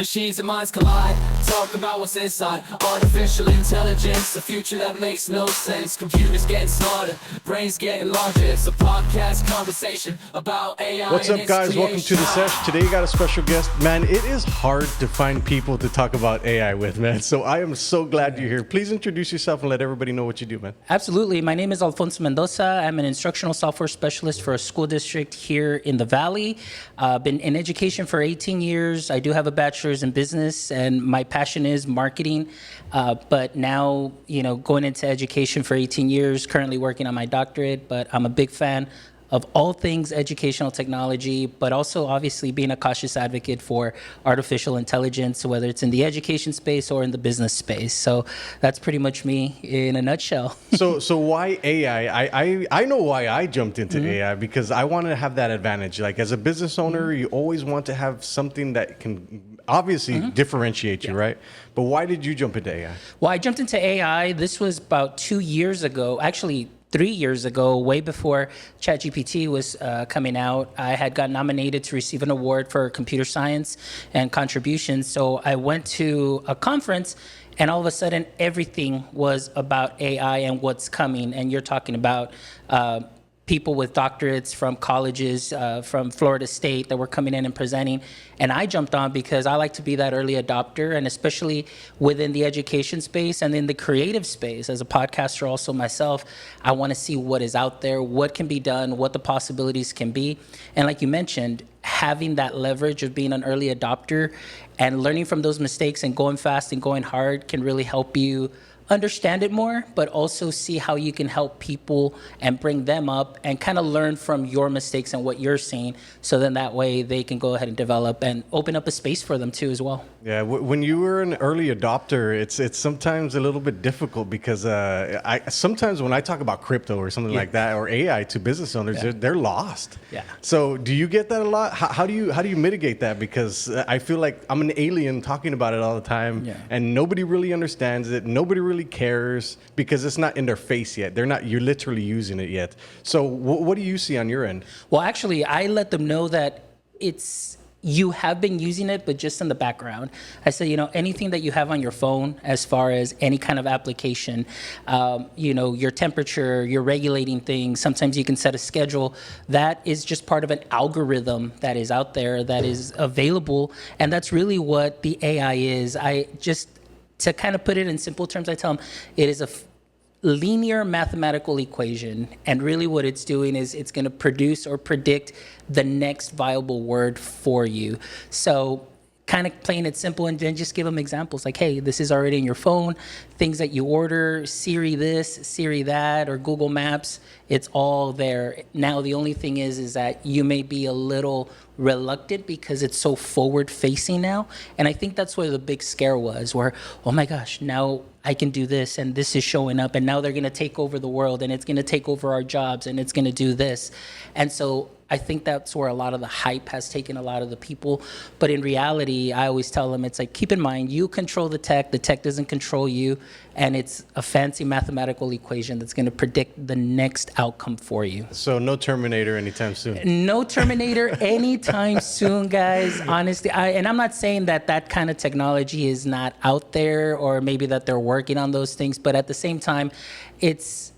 Machines and minds collide, talk about what's inside. Artificial intelligence, a future that makes no sense. Computers getting smarter, brains getting larger. It's a podcast conversation about AI. What's up, guys? Welcome to the session. Today, you got a special guest. Man, it is hard to find people to talk about AI with, man. So I am so glad you're here. Please introduce yourself and let everybody know what you do, man. Absolutely. My name is Alfonso Mendoza. I'm an instructional software specialist for a school district here in the Valley. Been in education for 18 years. I do have a bachelor's in business, and my passion is marketing. But now, going into education for 18 years, currently working on my doctorate, but I'm a big fan of all things educational technology, but also obviously being a cautious advocate for artificial intelligence, whether it's in the education space or in the business space. So that's pretty much me in a nutshell. So why AI? I know why I jumped into AI, because I want to have that advantage. Like, as a business owner, you always want to have something that can obviously differentiate you, right? But why did you jump into AI? Well, I jumped into AI. This was about 2 years ago, actually 3 years ago, way before ChatGPT was coming out. I had got nominated to receive an award for computer science and contributions. So I went to a conference, and all of a sudden, everything was about AI and what's coming. And you're talking about people with doctorates from colleges, from Florida State, that were coming in and presenting. And I jumped on because I like to be that early adopter, and especially within the education space and in the creative space. As a podcaster also myself, I want to see what is out there, what can be done, what the possibilities can be. And like you mentioned, having that leverage of being an early adopter and learning from those mistakes and going fast and going hard can really help you understand it more, but also see how you can help people and bring them up and kind of learn from your mistakes and what you're seeing. So then that way they can go ahead and develop and open up a space for them too as well. Yeah, when you were an early adopter, it's sometimes a little bit difficult because I sometimes when I talk about crypto or something like that, or AI to business owners, they're lost. Yeah. So do you get that a lot? How do you mitigate that? Because I feel like I'm an alien talking about it all the time, and nobody really understands it. Nobody really cares because it's not in their face yet. You're literally using it yet. So what do you see on your end? Well, actually, I let them know that you have been using it, but just in the background. I say, anything that you have on your phone, as far as any kind of application, your temperature, you're regulating things. Sometimes you can set a schedule. That is just part of an algorithm that is out there, that is available. And that's really what the AI is. To kind of put it in simple terms, I tell them it is a linear mathematical equation, and really what it's doing is it's going to produce or predict the next viable word for you. So kind of playing it simple, and then just give them examples like, hey, this is already in your phone, things that you order, Siri this, Siri that, or Google Maps, it's all there. Now, the only thing is that you may be a little reluctant because it's so forward facing now. And I think that's where the big scare was, where, oh my gosh, now I can do this, and this is showing up, and now they're going to take over the world, and it's going to take over our jobs, and it's going to do this. And so I think that's where a lot of the hype has taken a lot of the people. But in reality, I always tell them, it's like, keep in mind, you control the tech doesn't control you, and it's a fancy mathematical equation that's going to predict the next outcome for you. So no Terminator anytime soon. No Terminator anytime soon, guys. Honestly, and I'm not saying that kind of technology is not out there, or maybe that they're working on those things, but at the same time, it's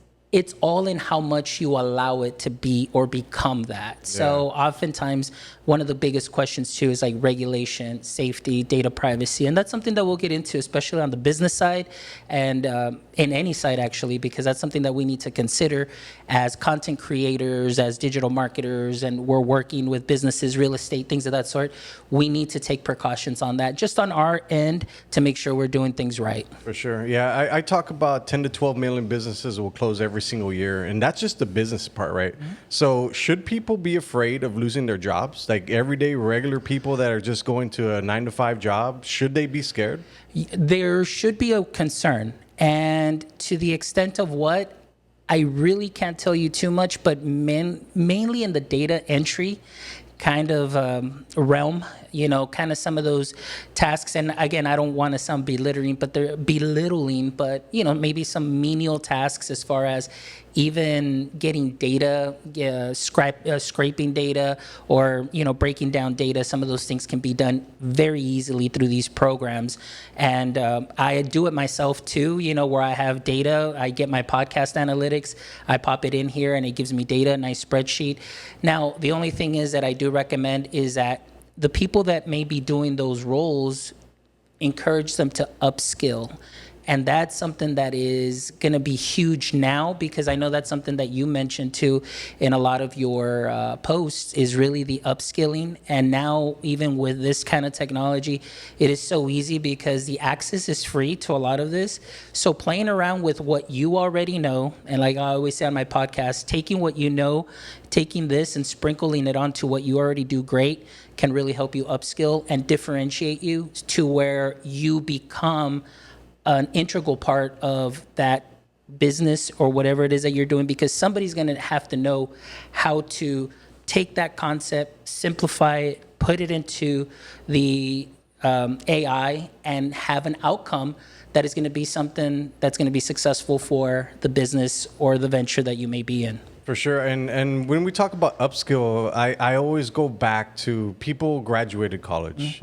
all in how much you allow it to be or become that. So oftentimes, one of the biggest questions too is like regulation, safety, data privacy. And that's something that we'll get into, especially on the business side and in any side actually, because that's something that we need to consider as content creators, as digital marketers, and we're working with businesses, real estate, things of that sort. We need to take precautions on that, just on our end, to make sure we're doing things right. For sure. Yeah, I talk about 10 to 12 million businesses will close every single year, and that's just the business part, right? So should people be afraid of losing their jobs? Like everyday regular people that are just going to a 9-to-5 job, should they be scared? There should be a concern, and to the extent of what, I really can't tell you too much, but mainly in the data entry kind of realm, kind of some of those tasks. And again, I don't want to sound belittling, but maybe some menial tasks as far as even getting data, scraping data, or breaking down data. Some of those things can be done very easily through these programs, and I do it myself too. Where I have data, I get my podcast analytics, I pop it in here, and it gives me data, a nice spreadsheet. Now, the only thing is that I do recommend is that the people that may be doing those roles, encourage them to upskill. And that's something that is going to be huge now, because I know that's something that you mentioned too in a lot of your posts, is really the upskilling. And now, even with this kind of technology, it is so easy because the access is free to a lot of this. So playing around with what you already know, and like I always say on my podcast, taking what you know, taking this and sprinkling it onto what you already do great, can really help you upskill and differentiate you to where you become an integral part of that business or whatever it is that you're doing, because somebody's going to have to know how to take that concept, simplify it, put it into the AI, and have an outcome that is going to be something that's going to be successful for the business or the venture that you may be in. For sure. And when we talk about upskill, I always go back to people graduated college.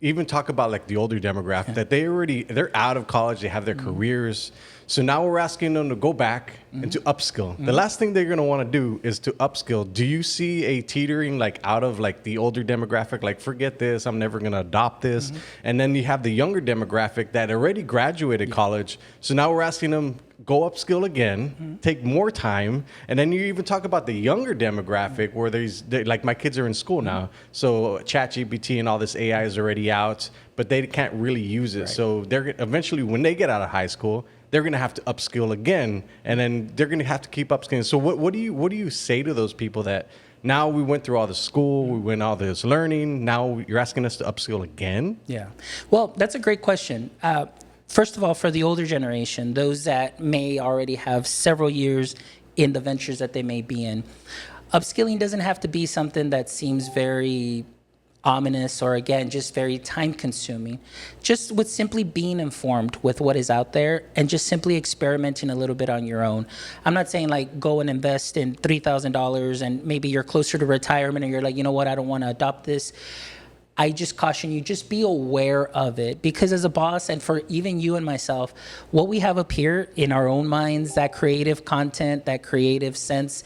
Even talk about like the older demographic that they're out of college, they have their careers. So now we're asking them to go back and to upskill. The last thing they're going to want to do is to upskill. Do you see a teetering like out of like the older demographic, like forget this, I'm never going to adopt this. And then you have the younger demographic that already graduated college. So now we're asking them, go upskill again, take more time. And then you even talk about the younger demographic where like my kids are in school now. So ChatGPT and all this AI is already out, but they can't really use it. Right. So they're eventually, when they get out of high school, they're going to have to upskill again, and then they're going to have to keep upskilling. So what do you say to those people that now we went through all the school, we went all this learning, now you're asking us to upskill again? Yeah. Well, that's a great question. First of all, for the older generation, those that may already have several years in the ventures that they may be in, upskilling doesn't have to be something that seems very ominous or, again, just very time consuming. Just with simply being informed with what is out there and just simply experimenting a little bit on your own. I'm not saying like go and invest in $3,000 and maybe you're closer to retirement and you're like, you know what, I don't want to adopt this. I just caution you, just be aware of it, because as a boss, and for even you and myself, what we have up here in our own minds, that creative content, that creative sense,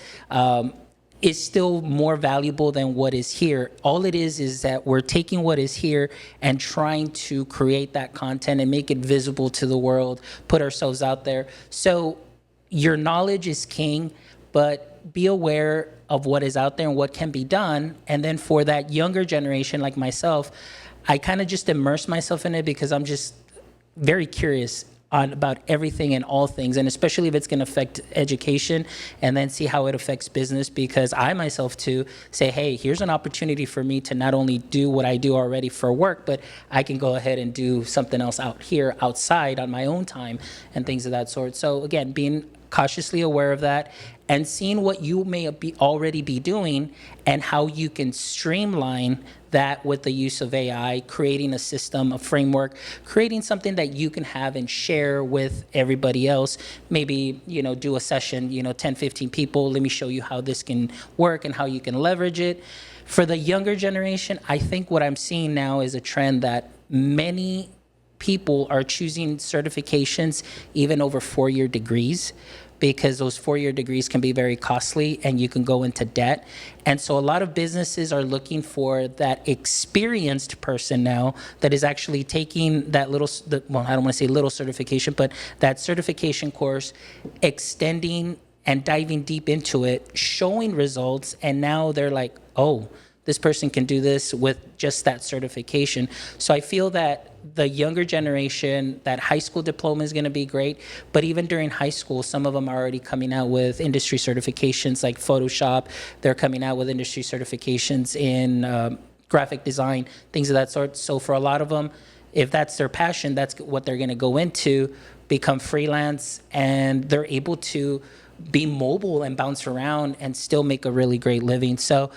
is still more valuable than what is here. All it is that we're taking what is here and trying to create that content and make it visible to the world, put ourselves out there. So your knowledge is king, but be aware of what is out there and what can be done. And then for that younger generation like myself, I kind of just immerse myself in it because I'm just very curious about everything and all things, and especially if it's going to affect education, and then see how it affects business, because I myself too say, hey, here's an opportunity for me to not only do what I do already for work, but I can go ahead and do something else out here outside on my own time and things of that sort. So again, being cautiously aware of that and seeing what you may already be doing and how you can streamline that with the use of AI, creating a system, a framework, creating something that you can have and share with everybody else. Maybe, do a session, 10, 15 people. Let me show you how this can work and how you can leverage it. For the younger generation, I think what I'm seeing now is a trend that many people are choosing certifications even over 4-year degrees, because those 4-year degrees can be very costly and you can go into debt. And so a lot of businesses are looking for that experienced person now that is actually taking that I don't want to say little certification, but that certification course, extending and diving deep into it, showing results, and now they're like, oh, this person can do this with just that certification. So I feel that the younger generation, that high school diploma is going to be great, but even during high school, some of them are already coming out with industry certifications like Photoshop. They're coming out with industry certifications in graphic design, things of that sort. So for a lot of them, if that's their passion, that's what they're going to go into, become freelance, and they're able to be mobile and bounce around and still make a really great living. So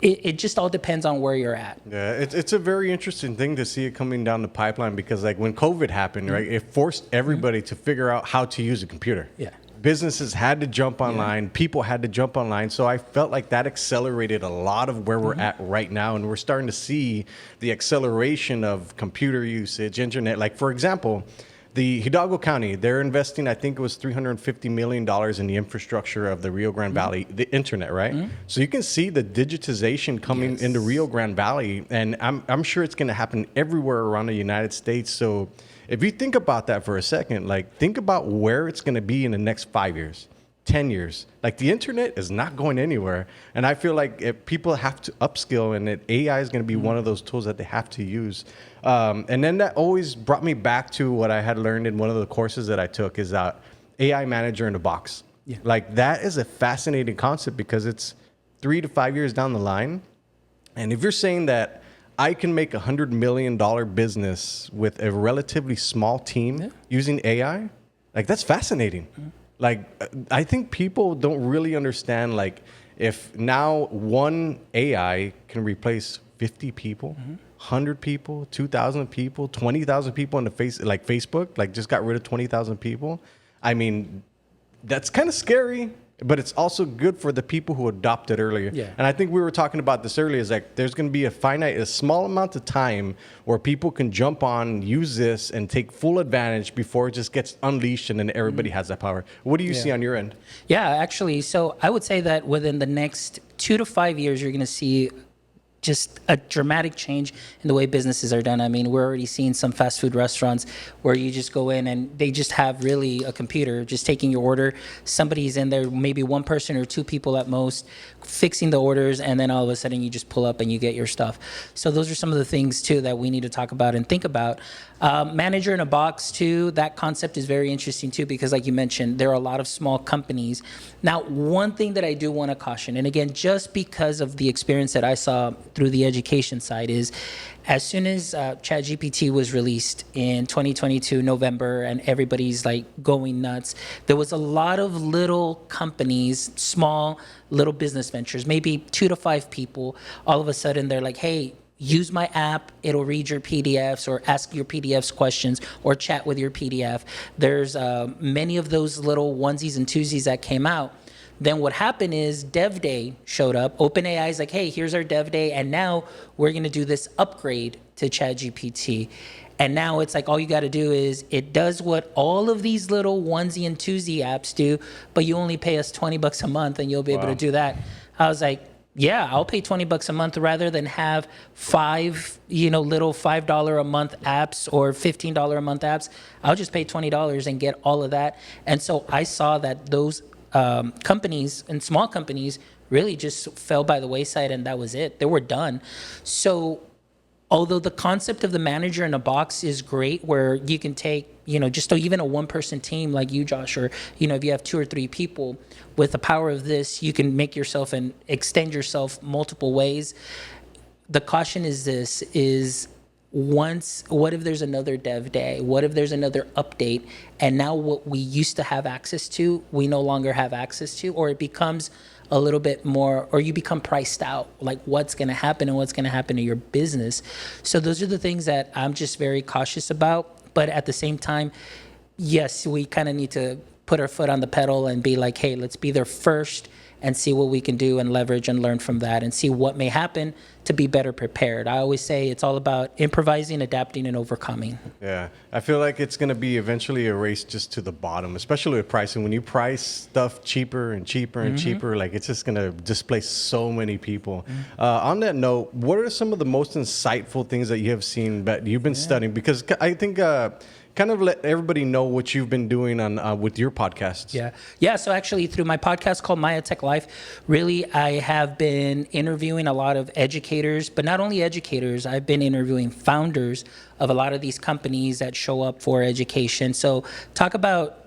it just all depends on where you're at. Yeah, it's a very interesting thing to see it coming down the pipeline, because like when COVID happened, right, it forced everybody to figure out how to use a computer. Yeah. businesses had to jump online, people had to jump online. So I felt like that accelerated a lot of where we're at right now. And we're starting to see the acceleration of computer usage, internet. Like, for example, the Hidalgo County, they're investing, I think it was $350 million in the infrastructure of the Rio Grande Valley, the internet, right? So you can see the digitization coming into Rio Grande Valley, and I'm sure it's going to happen everywhere around the United States. So if you think about that for a second, like think about where it's going to be in the next 5 years, 10 years. Like the internet is not going anywhere. And I feel like if people have to upskill, and that AI is going to be one of those tools that they have to use. And then that always brought me back to what I had learned in one of the courses that I took, is that AI manager in a box. Yeah. Like that is a fascinating concept because it's 3 to 5 years down the line. And if you're saying that I can make $100 million business with a relatively small team using AI, like that's fascinating. Like, I think people don't really understand, like, if now one AI can replace 50 people, 100 people, 2,000 people, 20,000 people in the Facebook, like just got rid of 20,000 people. I mean, that's kind of scary, but it's also good for the people who adopted earlier. Yeah. And I think we were talking about this earlier, is like there's going to be a small amount of time where people can jump on, use this, and take full advantage before it just gets unleashed and then everybody has that power. What do you see on your end? Yeah, actually, so I would say that within the next 2 to 5 years, you're going to see just a dramatic change in the way businesses are done. I mean, we're already seeing some fast food restaurants where you just go in and they just have really a computer just taking your order. Somebody's in there, maybe one person or two people at most, fixing the orders, and then all of a sudden you just pull up and you get your stuff. So those are some of the things too that we need to talk about and think about. Manager in a box too, that concept is very interesting too, because like you mentioned, there are a lot of small companies. Now, one thing that I do want to caution, and again, just because of the experience that I saw through the education side, is as soon as ChatGPT was released in 2022, November, and everybody's like going nuts, there was a lot of little companies, small little business ventures, maybe 2 to 5 people. All of a sudden they're like, hey, use my app, it'll read your PDFs or ask your PDFs questions or chat with your PDF. There's many of those little onesies and twosies that came out. Then what happened is Dev Day showed up. OpenAI is like, hey, here's our Dev Day, and now we're going to do this upgrade to ChatGPT. And now it's like all you got to do is it does what all of these little onesie and twosie apps do, but you only pay us $20 a month and you'll be able to do that. I was like, yeah, I'll pay $20 a month rather than have 5, little $5 a month apps or $15 a month apps. I'll just pay $20 and get all of that. And so I saw that those companies and small companies really just fell by the wayside, and that was it. They were done. So although the concept of the manager in a box is great, where you can take, just even a one-person team like you, Josh, or, if you have 2 or 3 people, with the power of this, you can make yourself and extend yourself multiple ways. The caution is what if there's another dev day? What if there's another update? And now what we used to have access to, we no longer have access to, or it becomes a little bit more, or you become priced out, like what's going to happen and what's going to happen to your business. So those are the things that I'm just very cautious about. But at the same time, yes, we kind of need to put our foot on the pedal and be like, hey, let's be there first and see what we can do and leverage and learn from that and see what may happen to be better prepared. I always say it's all about improvising, adapting, and overcoming. Yeah, I feel like it's going to be eventually a race just to the bottom, especially with pricing. When you price stuff cheaper and cheaper and cheaper, like it's just going to displace so many people. On that note, what are some of the most insightful things that you have seen that you've been studying? Because I think kind of let everybody know what you've been doing on with your podcasts. Yeah. So actually, through my podcast called Maya Tech Life, really, I have been interviewing a lot of educators, but not only educators. I've been interviewing founders of a lot of these companies that show up for education. So talk about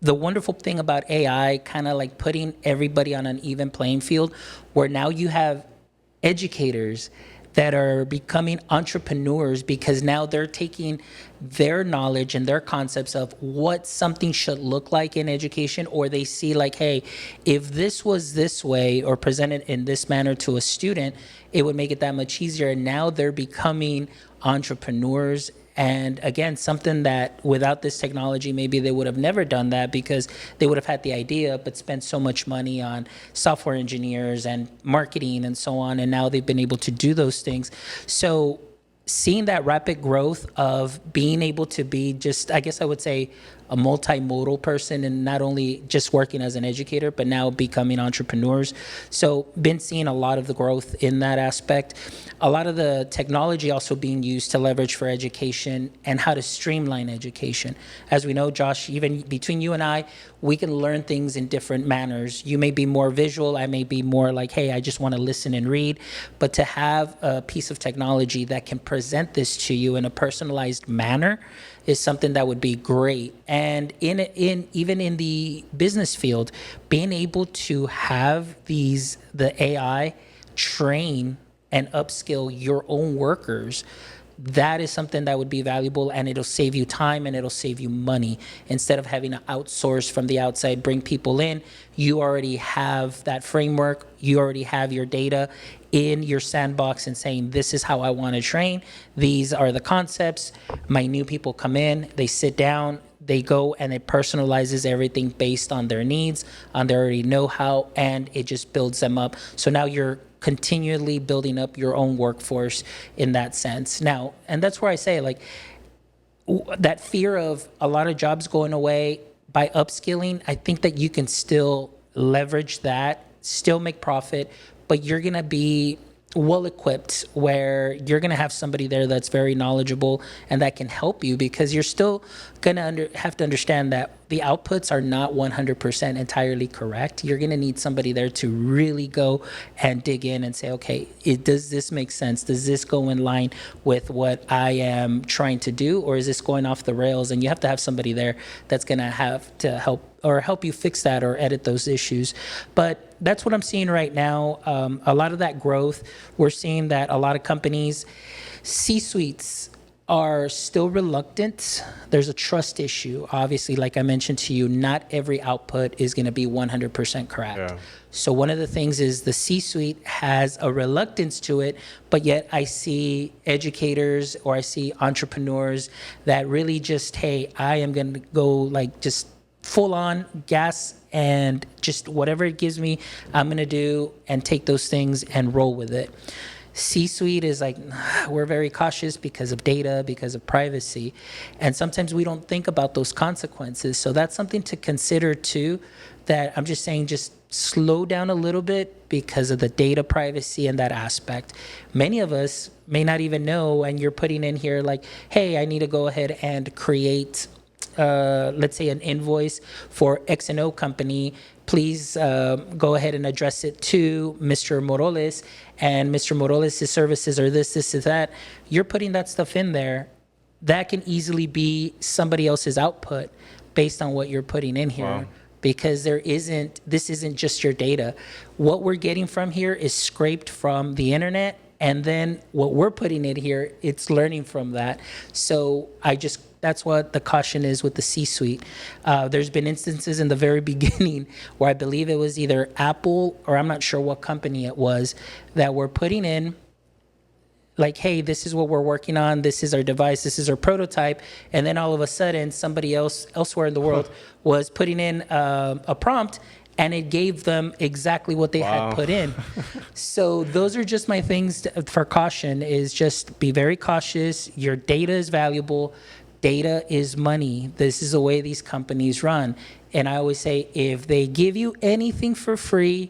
the wonderful thing about AI, kind of like putting everybody on an even playing field, where now you have educators that are becoming entrepreneurs because now they're taking their knowledge and their concepts of what something should look like in education, or they see like, hey, if this was this way or presented in this manner to a student, it would make it that much easier. And now they're becoming entrepreneurs And again, something that without this technology, maybe they would have never done that because they would have had the idea, but spent so much money on software engineers and marketing and so on. And now they've been able to do those things. So seeing that rapid growth of being able to be just, I guess I would say, a multimodal person, and not only just working as an educator, but now becoming entrepreneurs. So been seeing a lot of the growth in that aspect. A lot of the technology also being used to leverage for education and how to streamline education. As we know, Josh, even between you and I, we can learn things in different manners. You may be more visual, I may be more like, hey, I just want to listen and read. But to have a piece of technology that can present this to you in a personalized manner is something that would be great. And even in the business field, being able to have the AI train and upskill your own workers, that is something that would be valuable, and it'll save you time and it'll save you money. Instead of having to outsource from the outside, bring people in, you already have that framework, you already have your data in your sandbox and saying, this is how I want to train. These are the concepts. My new people come in, they sit down, they go, and it personalizes everything based on their needs, on their already know-how, and it just builds them up. So now you're continually building up your own workforce in that sense. Now, and that's where I say, like, that fear of a lot of jobs going away by upskilling, I think that you can still leverage that, still make profit, but you're going to be well equipped where you're going to have somebody there that's very knowledgeable and that can help you, because you're still going to have to understand that the outputs are not 100% entirely correct. You're going to need somebody there to really go and dig in and say, okay, does this make sense? Does this go in line with what I am trying to do, or is this going off the rails? And you have to have somebody there that's going to have to help you fix that or edit those issues. But that's what I'm seeing right now. A lot of that growth, we're seeing that a lot of companies, C-suites are still reluctant. There's a trust issue. Obviously, like I mentioned to you, not every output is going to be 100% correct. Yeah. So one of the things is the C-suite has a reluctance to it, but yet I see educators or I see entrepreneurs that really just, hey, I am going to go like just full on gas and just whatever it gives me, I'm going to do and take those things and roll with it. C-suite is like, we're very cautious because of data, because of privacy. And sometimes we don't think about those consequences. So that's something to consider too, that I'm just saying, just slow down a little bit because of the data privacy and that aspect. Many of us may not even know, and you're putting in here like, hey, I need to go ahead and create let's say an invoice for X and O company, please go ahead and address it to Mr. Moroles, and Mr. Moroles' services are this, is that. You're putting that stuff in there. That can easily be somebody else's output based on what you're putting in here. Wow. Because this isn't just your data. What we're getting from here is scraped from the internet, and then what we're putting in here, it's learning from that. So that's what the caution is with the C-suite. There's been instances in the very beginning where I believe it was either Apple or I'm not sure what company it was that were putting in like, hey, this is what we're working on, this is our device, this is our prototype, and then all of a sudden somebody else elsewhere in the world was putting in a prompt, and it gave them exactly what they had put in. So those are just my things for caution, is just be very cautious. Your data is valuable. Data is money. This is the way these companies run. And I always say, if they give you anything for free,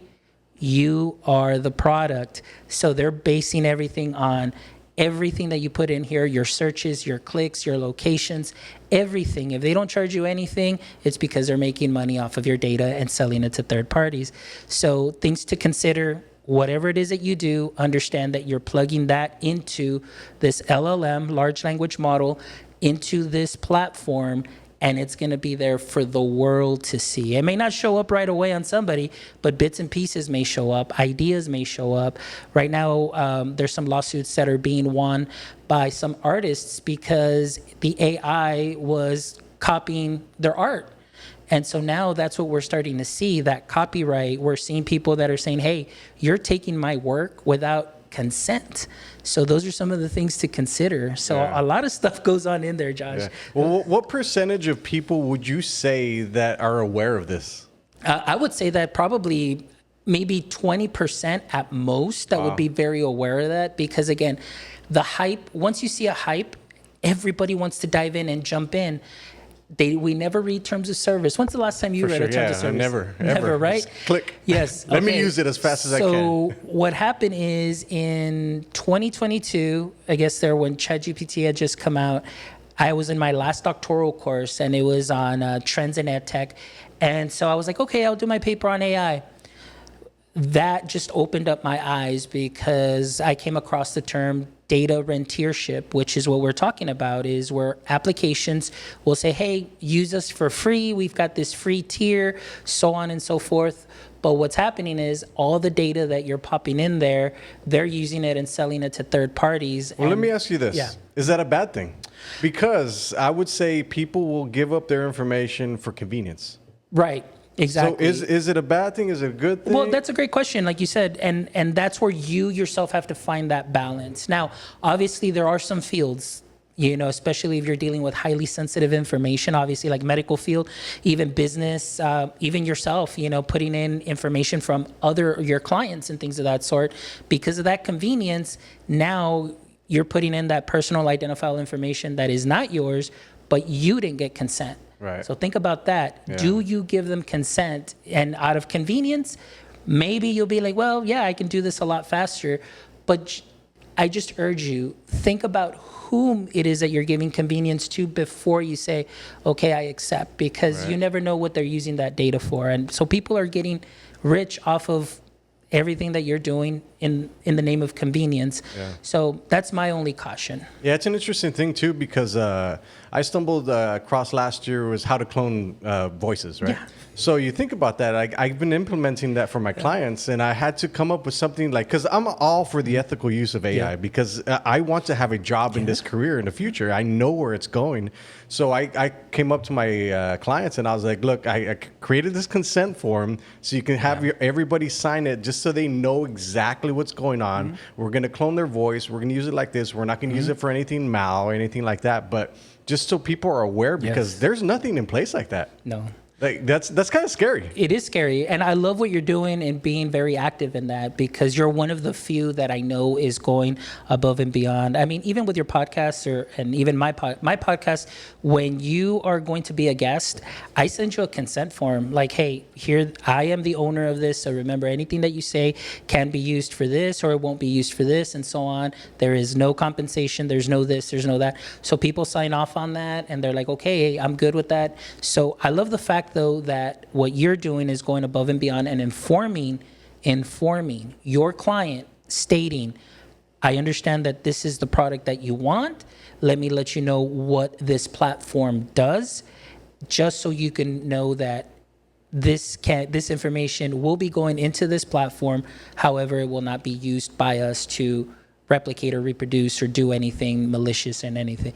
you are the product. So they're basing everything on everything that you put in here, your searches, your clicks, your locations, everything. If they don't charge you anything, it's because they're making money off of your data and selling it to third parties. So things to consider: whatever it is that you do, understand that you're plugging that into this LLM, large language model, into this platform, and it's going to be there for the world to see. It may not show up right away on somebody, but bits and pieces may show up, ideas may show up. Right now, there's some lawsuits that are being won by some artists because the AI was copying their art. And so now that's what we're starting to see, that copyright. We're seeing people that are saying, hey, you're taking my work without consent. So those are some of the things to consider. So a lot of stuff goes on in there, Josh. Yeah. Well, what percentage of people would you say that are aware of this? I would say that probably maybe 20% at most that would be very aware of that, because again, the hype, once you see a hype, everybody wants to dive in and jump in. We never read terms of service. When's the last time you read a terms of service? Never, ever, right? Just click. Yes. Let me use it as fast as I can. So what happened is in 2022, I guess when ChatGPT had just come out, I was in my last doctoral course, and it was on trends in ed tech. And so I was like, okay, I'll do my paper on AI. That just opened up my eyes, because I came across the term data rentiership, which is what we're talking about, is where applications will say, hey, use us for free. We've got this free tier, so on and so forth. But what's happening is all the data that you're popping in there, they're using it and selling it to third parties. Well, let me ask you this. Yeah. Is that a bad thing? Because I would say people will give up their information for convenience. Right. Exactly. So is it a bad thing? Is it a good thing? Well, that's a great question, like you said, and that's where you yourself have to find that balance. Now, obviously, there are some fields, especially if you're dealing with highly sensitive information, obviously, like medical field, even business, even yourself, putting in information from your clients and things of that sort. Because of that convenience, now you're putting in that personal identifiable information that is not yours, but you didn't get consent. Right. So think about that. Yeah. Do you give them consent? And out of convenience, maybe you'll be like, well, yeah, I can do this a lot faster. But I just urge you, think about whom it is that you're giving convenience to before you say, okay, I accept, because you never know what they're using that data for. And so people are getting rich off of everything that you're doing in the name of convenience. Yeah. So that's my only caution. Yeah, it's an interesting thing too, because I stumbled across last year was how to clone voices, right? Yeah. So you think about that. I've been implementing that for my clients, and I had to come up with something like, because I'm all for the ethical use of AI, because I want to have a job in this career in the future. I know where it's going. So I came up to my clients and I was like, look, I created this consent form so you can have everybody sign it, just so they know exactly what's going on. Mm-hmm. We're going to clone their voice. We're going to use it like this. We're not going to use it for anything mal or anything like that. But just so people are aware, because there's nothing in place like that. No. Like that's kind of scary. It is scary, and I love what you're doing and being very active in that, because you're one of the few that I know is going above and beyond. I mean, even with your podcast and even my podcast, when you are going to be a guest, I send you a consent form. Like, hey, here I am the owner of this, so remember, anything that you say can be used for this, or it won't be used for this, and so on. There is no compensation. There's no this. There's no that. So people sign off on that, and they're like, okay, I'm good with that. So I love the fact, though, that what you're doing is going above and beyond and informing your client, stating, I understand that this is the product that you want. Let me let you know what this platform does, just so you can know that this information will be going into this platform. However, it will not be used by us to replicate or reproduce or do anything malicious and anything.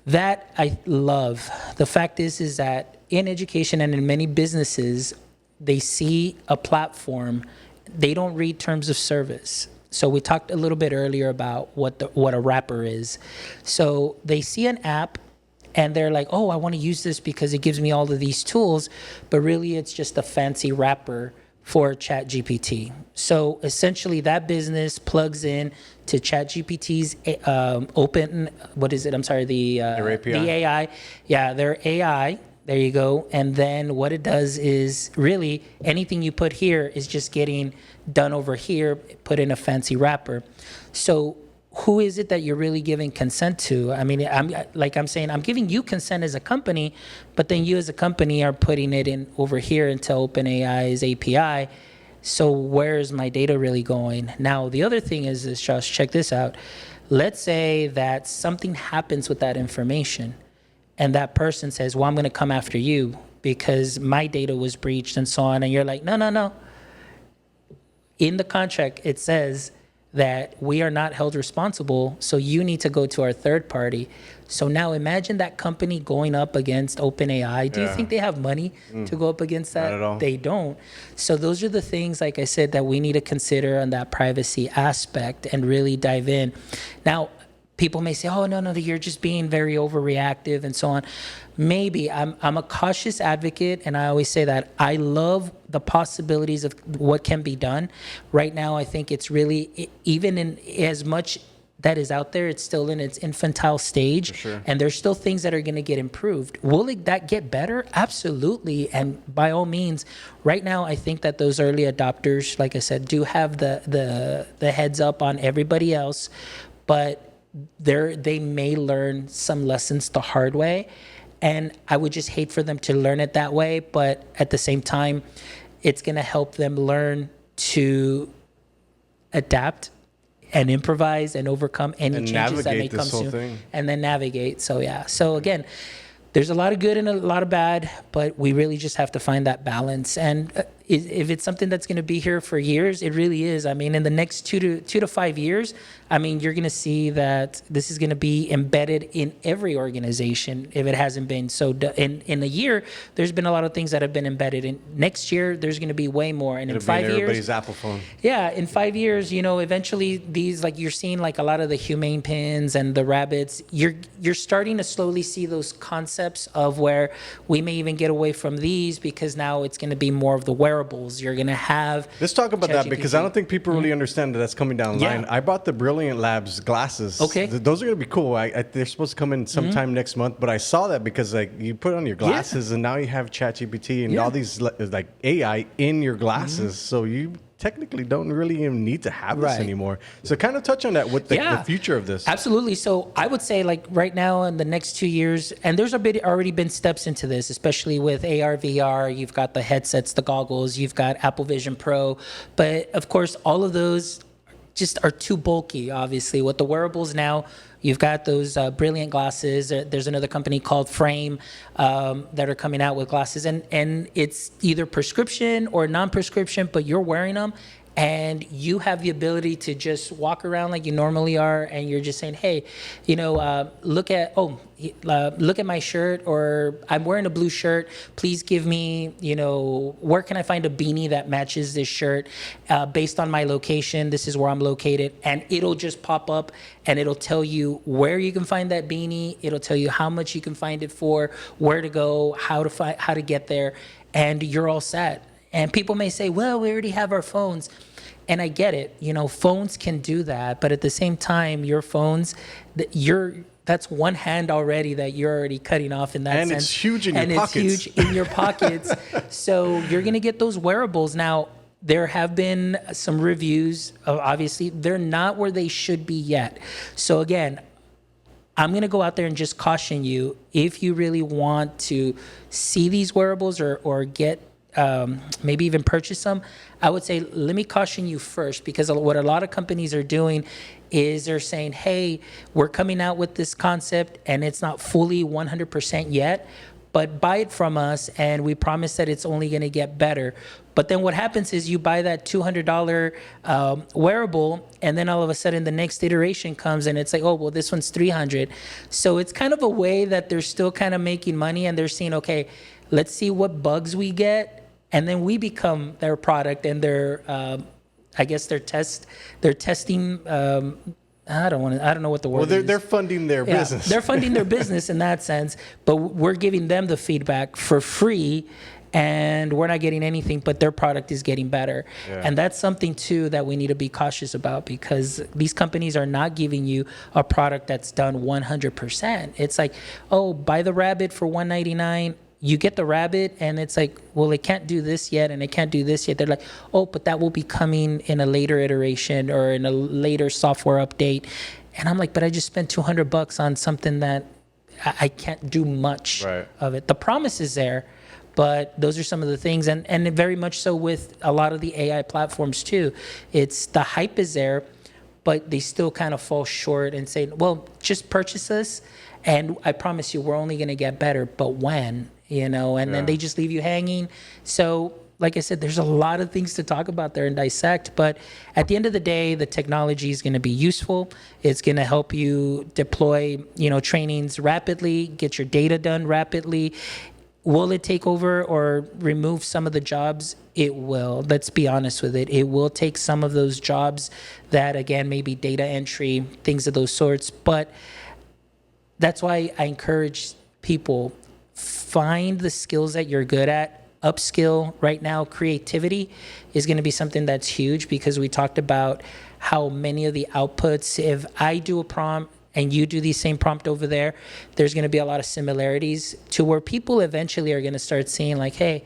That I love. The fact is that in education and in many businesses, they see a platform, they don't read terms of service. So we talked a little bit earlier about what a wrapper is. So they see an app and they're like, oh, I want to use this because it gives me all of these tools, but really it's just a fancy wrapper for ChatGPT. So essentially that business plugs in to ChatGPT's their API. The AI. Yeah, their AI. There you go. And then what it does is really anything you put here is just getting done over here, put in a fancy wrapper. So who is it that you're really giving consent to? I mean, I'm saying, I'm giving you consent as a company, but then you as a company are putting it in over here into OpenAI's API. So where's my data really going? Now, the other thing is this, Josh, check this out. Let's say that something happens with that information and that person says, well, I'm going to come after you because my data was breached and so on. And you're like, no. In the contract, it says that we are not held responsible, so you need to go to our third party. So now imagine that company going up against OpenAI. Do you think they have money to go up against that? Not at all. They don't. So those are the things, like I said, that we need to consider on that privacy aspect and really dive in. Now, people may say, oh, no, you're just being very overreactive and so on. Maybe. I'm a cautious advocate, and I always say that I love the possibilities of what can be done. Right now, I think it's really, even in as much that is out there, it's still in its infantile stage. For sure. And there's still things that are going to get improved. Will that get better? Absolutely. And by all means, right now, I think that those early adopters, like I said, do have the heads up on everybody else, but they may learn some lessons the hard way. And I would just hate for them to learn it that way. But at the same time, it's going to help them learn to adapt and improvise and overcome any changes that may come soon. And then navigate. So, yeah. So, again, there's a lot of good and a lot of bad, but we really just have to find that balance. And if it's something that's going to be here for years, it really is. I mean, in the next 2 to 5 years, I mean, you're going to see that this is going to be embedded in every organization if it hasn't been. So in a year, there's been a lot of things that have been embedded. In next year, there's going to be way more. And in 5 years, everybody's Apple phone. Yeah, in 5 years, eventually these, like you're seeing like a lot of the humane pins and the rabbits, you're starting to slowly see those concepts of where we may even get away from these because now it's going to be more of the wearables. You're going to have. Let's talk about that because I don't think people really understand that that's coming down the line. I bought the Brilliant Labs glasses. Okay. Those are going to be cool. They're supposed to come in sometime next month, but I saw that because like you put on your glasses and now you have ChatGPT and all these like AI in your glasses. So you technically don't really even need to have this anymore. So kind of touch on that with the future of this. Absolutely. So I would say like right now in the next 2 years, and there's already been steps into this, especially with AR, VR, you've got the headsets, the goggles, you've got Apple Vision Pro. But of course, all of those just are too bulky, obviously. With the wearables now, you've got those Brilliant glasses. There's another company called Frame that are coming out with glasses. And it's either prescription or non-prescription, but you're wearing them. And you have the ability to just walk around like you normally are, and you're just saying, "Hey, look at my shirt, or I'm wearing a blue shirt. Please give me, where can I find a beanie that matches this shirt based on my location? This is where I'm located." And it'll just pop up, and it'll tell you where you can find that beanie. It'll tell you how much you can find it for, where to go, how to get there, and you're all set. And people may say, well, we already have our phones. And I get it. Phones can do that. But at the same time, your phones, that's one hand already that you're already cutting off in that sense. And it's huge in your pockets. And it's huge in your pockets. So you're going to get those wearables. Now, there have been some reviews. Obviously, they're not where they should be yet. So again, I'm going to go out there and just caution you, if you really want to see these wearables or get maybe even purchase them, I would say let me caution you first, because what a lot of companies are doing is they're saying, hey, we're coming out with this concept and it's not fully 100% yet, but buy it from us and we promise that it's only going to get better. But then what happens is you buy that $200 wearable, and then all of a sudden the next iteration comes and it's like, oh, well, this one's $300. So it's kind of a way that they're still kind of making money, and they're saying, okay, let's see what bugs we get, and then we become their product and their, I guess their testing. I don't know what the word is. They're funding their business. They're funding their business in that sense, but we're giving them the feedback for free, and we're not getting anything, but their product is getting better. Yeah. And that's something too that we need to be cautious about, because these companies are not giving you a product that's done 100%. It's like, oh, buy the rabbit for $199. You get the rabbit, and it's like, well, it can't do this yet, and it can't do this yet. They're like, oh, but that will be coming in a later iteration or in a later software update. And I'm like, but I just spent $200 on something that I can't do much of it. The promise is there, but those are some of the things, and very much so with a lot of the AI platforms too. It's the hype is there, but they still kind of fall short and say, well, just purchase us, and I promise you we're only going to get better, but when? And then they just leave you hanging. So like I said, there's a lot of things to talk about there and dissect, but at the end of the day, the technology is going to be useful. It's going to help you deploy, trainings rapidly, get your data done rapidly. Will it take over or remove some of the jobs? It will. Let's be honest with it. It will take some of those jobs that, again, maybe data entry, things of those sorts. But that's why I encourage people, find the skills that you're good at, upskill. Right now, creativity is going to be something that's huge, because we talked about how many of the outputs, if I do a prompt and you do the same prompt over there, there's going to be a lot of similarities to where people eventually are going to start seeing like, hey,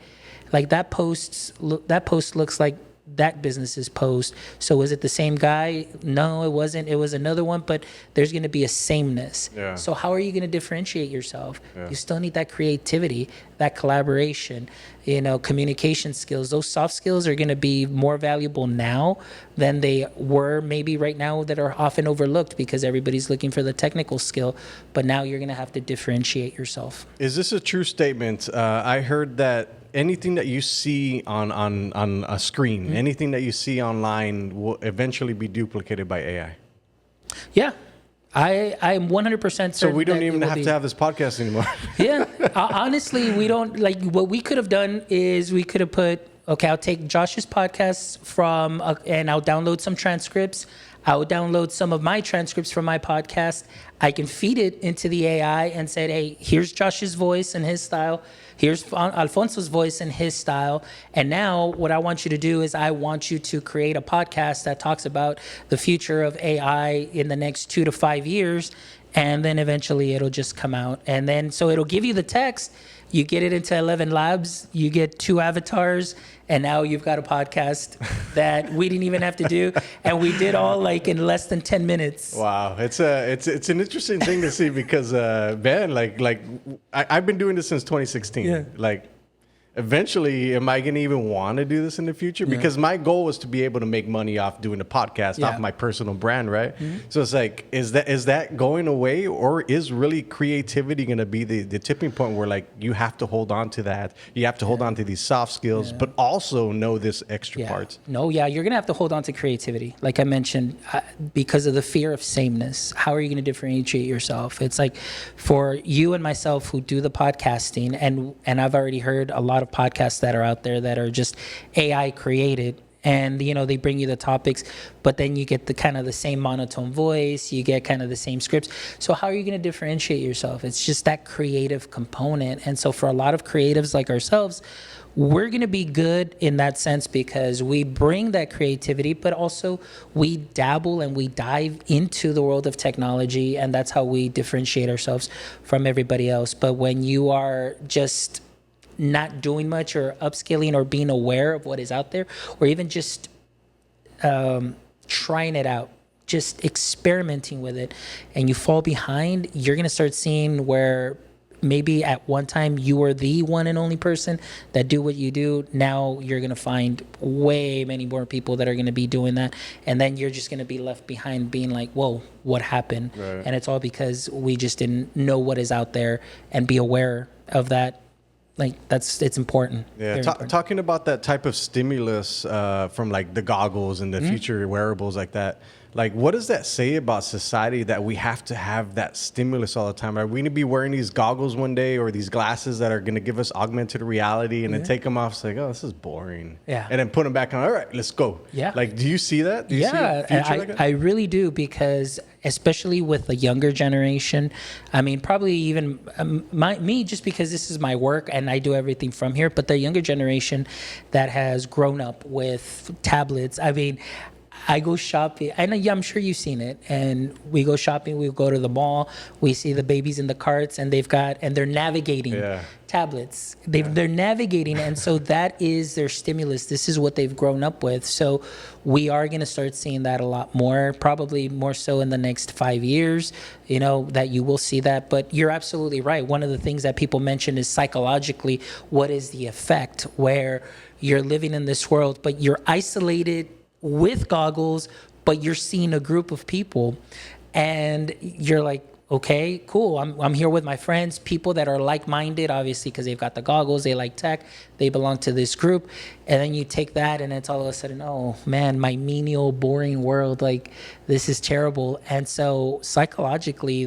like that post looks like that business's post. So was it the same guy? No, it wasn't. It was another one, but there's going to be a sameness. Yeah. So how are you going to differentiate yourself? Yeah. You still need that creativity, that collaboration, communication skills. Those soft skills are going to be more valuable now than they were maybe right now, that are often overlooked because everybody's looking for the technical skill. But now you're going to have to differentiate yourself. Is this a true statement? I heard that anything that you see on a screen, anything that you see online will eventually be duplicated by AI. Yeah. I am 100% certain. So we don't even have to have this podcast anymore. Yeah. Honestly, we don't, like, what we could have done is we could have put, okay, I'll take Josh's podcasts and I'll download some transcripts. I'll download some of my transcripts from my podcast. I can feed it into the AI and say, hey, here's Josh's voice and his style. Here's Alfonso's voice and his style. And now what I want you to do is I want you to create a podcast that talks about the future of AI in the next 2 to 5 years. And then eventually it'll just come out. And then, so it'll give you the text. You get it into 11 labs, you get 2 avatars, and now you've got a podcast that we didn't even have to do. And we did all like in less than 10 minutes. Wow. It's an interesting thing to see because, man, I've been doing this since 2016. Yeah. Like, eventually, am I going to even want to do this in the future? Because my goal was to be able to make money off doing the podcast, off my personal brand, right? Mm-hmm. So it's like, is that going away, or is really creativity going to be the tipping point where like you have to hold on to that? You have to hold on to these soft skills, but also know this extra parts. No, you're going to have to hold on to creativity. Like I mentioned, because of the fear of sameness. How are you going to differentiate yourself? It's like for you and myself who do the podcasting, and I've already heard a lot of podcasts that are out there that are just AI created, and they bring you the topics, but then you get the kind of the same monotone voice, you get kind of the same scripts. So how are you going to differentiate yourself? It's just that creative component. And so for a lot of creatives like ourselves, we're going to be good in that sense because we bring that creativity, but also we dabble and we dive into the world of technology, and that's how we differentiate ourselves from everybody else. But when you are just not doing much or upskilling or being aware of what is out there, or even just trying it out, just experimenting with it, and you fall behind, you're going to start seeing where maybe at one time you were the one and only person that do what you do. Now you're going to find way many more people that are going to be doing that. And then you're just going to be left behind being like, whoa, what happened? Right. And it's all because we just didn't know what is out there and be aware of that. Like it's important. Yeah, talking about that type of stimulus from like the goggles and the future wearables like that. Like, what does that say about society that we have to have that stimulus all the time? Are we going to be wearing these goggles one day or these glasses that are going to give us augmented reality and then take them off? It's like, oh, this is boring. Yeah. And then put them back on. All right, let's go. Yeah. Like, do you see that? Do you see a future like that? I really do, because especially with the younger generation, I mean, probably even me, just because this is my work and I do everything from here, but the younger generation that has grown up with tablets, I mean, I go shopping, and I'm sure you've seen it, and we go shopping, we go to the mall, we see the babies in the carts, and they're navigating tablets. They're navigating, and so that is their stimulus. This is what they've grown up with. So we are going to start seeing that a lot more, probably more so in the next 5 years, that you will see that. But you're absolutely right. One of the things that people mention is psychologically, what is the effect where you're living in this world, but you're isolated with goggles, but you're seeing a group of people and you're like, okay, cool. I'm here with my friends, people that are like-minded, obviously, because they've got the goggles, they like tech, they belong to this group. And then you take that and it's all of a sudden, oh man, my menial, boring world, like this is terrible. And so psychologically,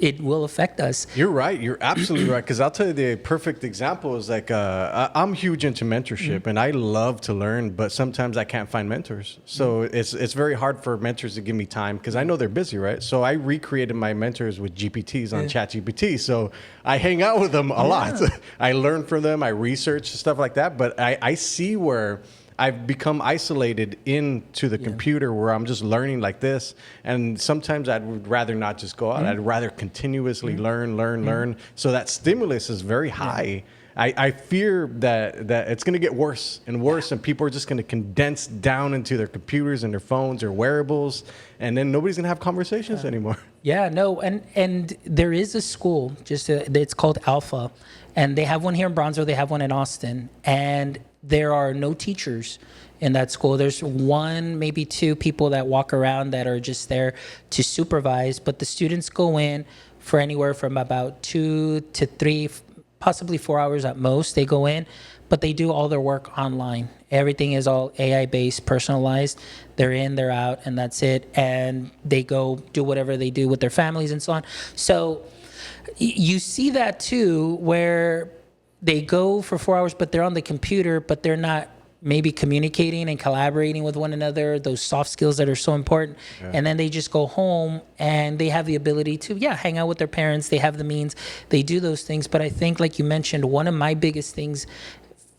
it will affect us. You're right. You're absolutely right. Because I'll tell you the perfect example is like I'm huge into mentorship and I love to learn, but sometimes I can't find mentors. So it's very hard for mentors to give me time because I know they're busy, right? So I recreated my mentors with GPTs on ChatGPT. So I hang out with them a lot. I learn from them. I research stuff like that. But I see where I've become isolated into the computer where I'm just learning like this. And sometimes I would rather not just go out. I'd rather continuously learn. So that stimulus is very high. I fear that it's going to get worse and worse, and people are just going to condense down into their computers and their phones or wearables, and then nobody's going to have conversations anymore. Yeah, no, and there is a school, it's called Alpha, and they have one here in Bronzeville, they have one in Austin, and there are no teachers in that school. There's one, maybe two people that walk around that are just there to supervise, but the students go in for anywhere from about 2 to 3, possibly 4 hours at most. They go in, but they do all their work online. Everything is all AI-based, personalized. They're in, they're out, and that's it. And they go do whatever they do with their families and so on. So you see that too, where they go for 4 hours, but they're on the computer, but they're not maybe communicating and collaborating with one another, those soft skills that are so important. Yeah. And then they just go home and they have the ability to, hang out with their parents. They have the means, they do those things. But I think, like you mentioned, one of my biggest things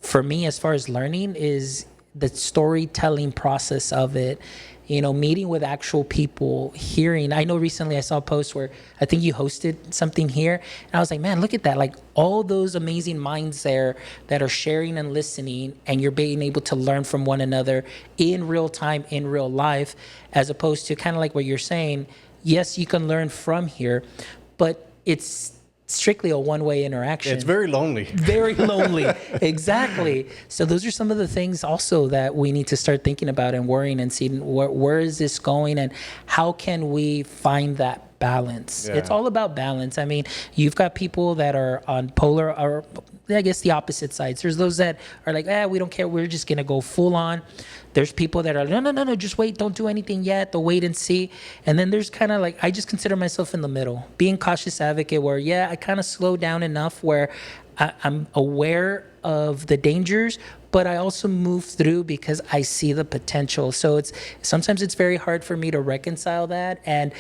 for me as far as learning is the storytelling process of it. You know, meeting with actual people, hearing. I know recently I saw a post where I think you hosted something here. And I was like, man, look at that. Like all those amazing minds there that are sharing and listening, and you're being able to learn from one another in real time, in real life, as opposed to kind of like what you're saying. Yes, you can learn from here, but it's strictly a one-way interaction. It's very lonely. Very lonely. Exactly. So those are some of the things also that we need to start thinking about and worrying and seeing where is this going and how can we find that balance. Yeah. It's all about balance. I mean, you've got people that are on polar, or I guess the opposite sides. There's those that are like, we don't care. We're just going to go full on. There's people that are, no, just wait. Don't do anything yet. They'll wait and see. And then there's kind of like, I just consider myself in the middle, being cautious advocate where, I kind of slow down enough where I'm aware of the dangers, but I also move through because I see the potential. So sometimes it's very hard for me to reconcile that. And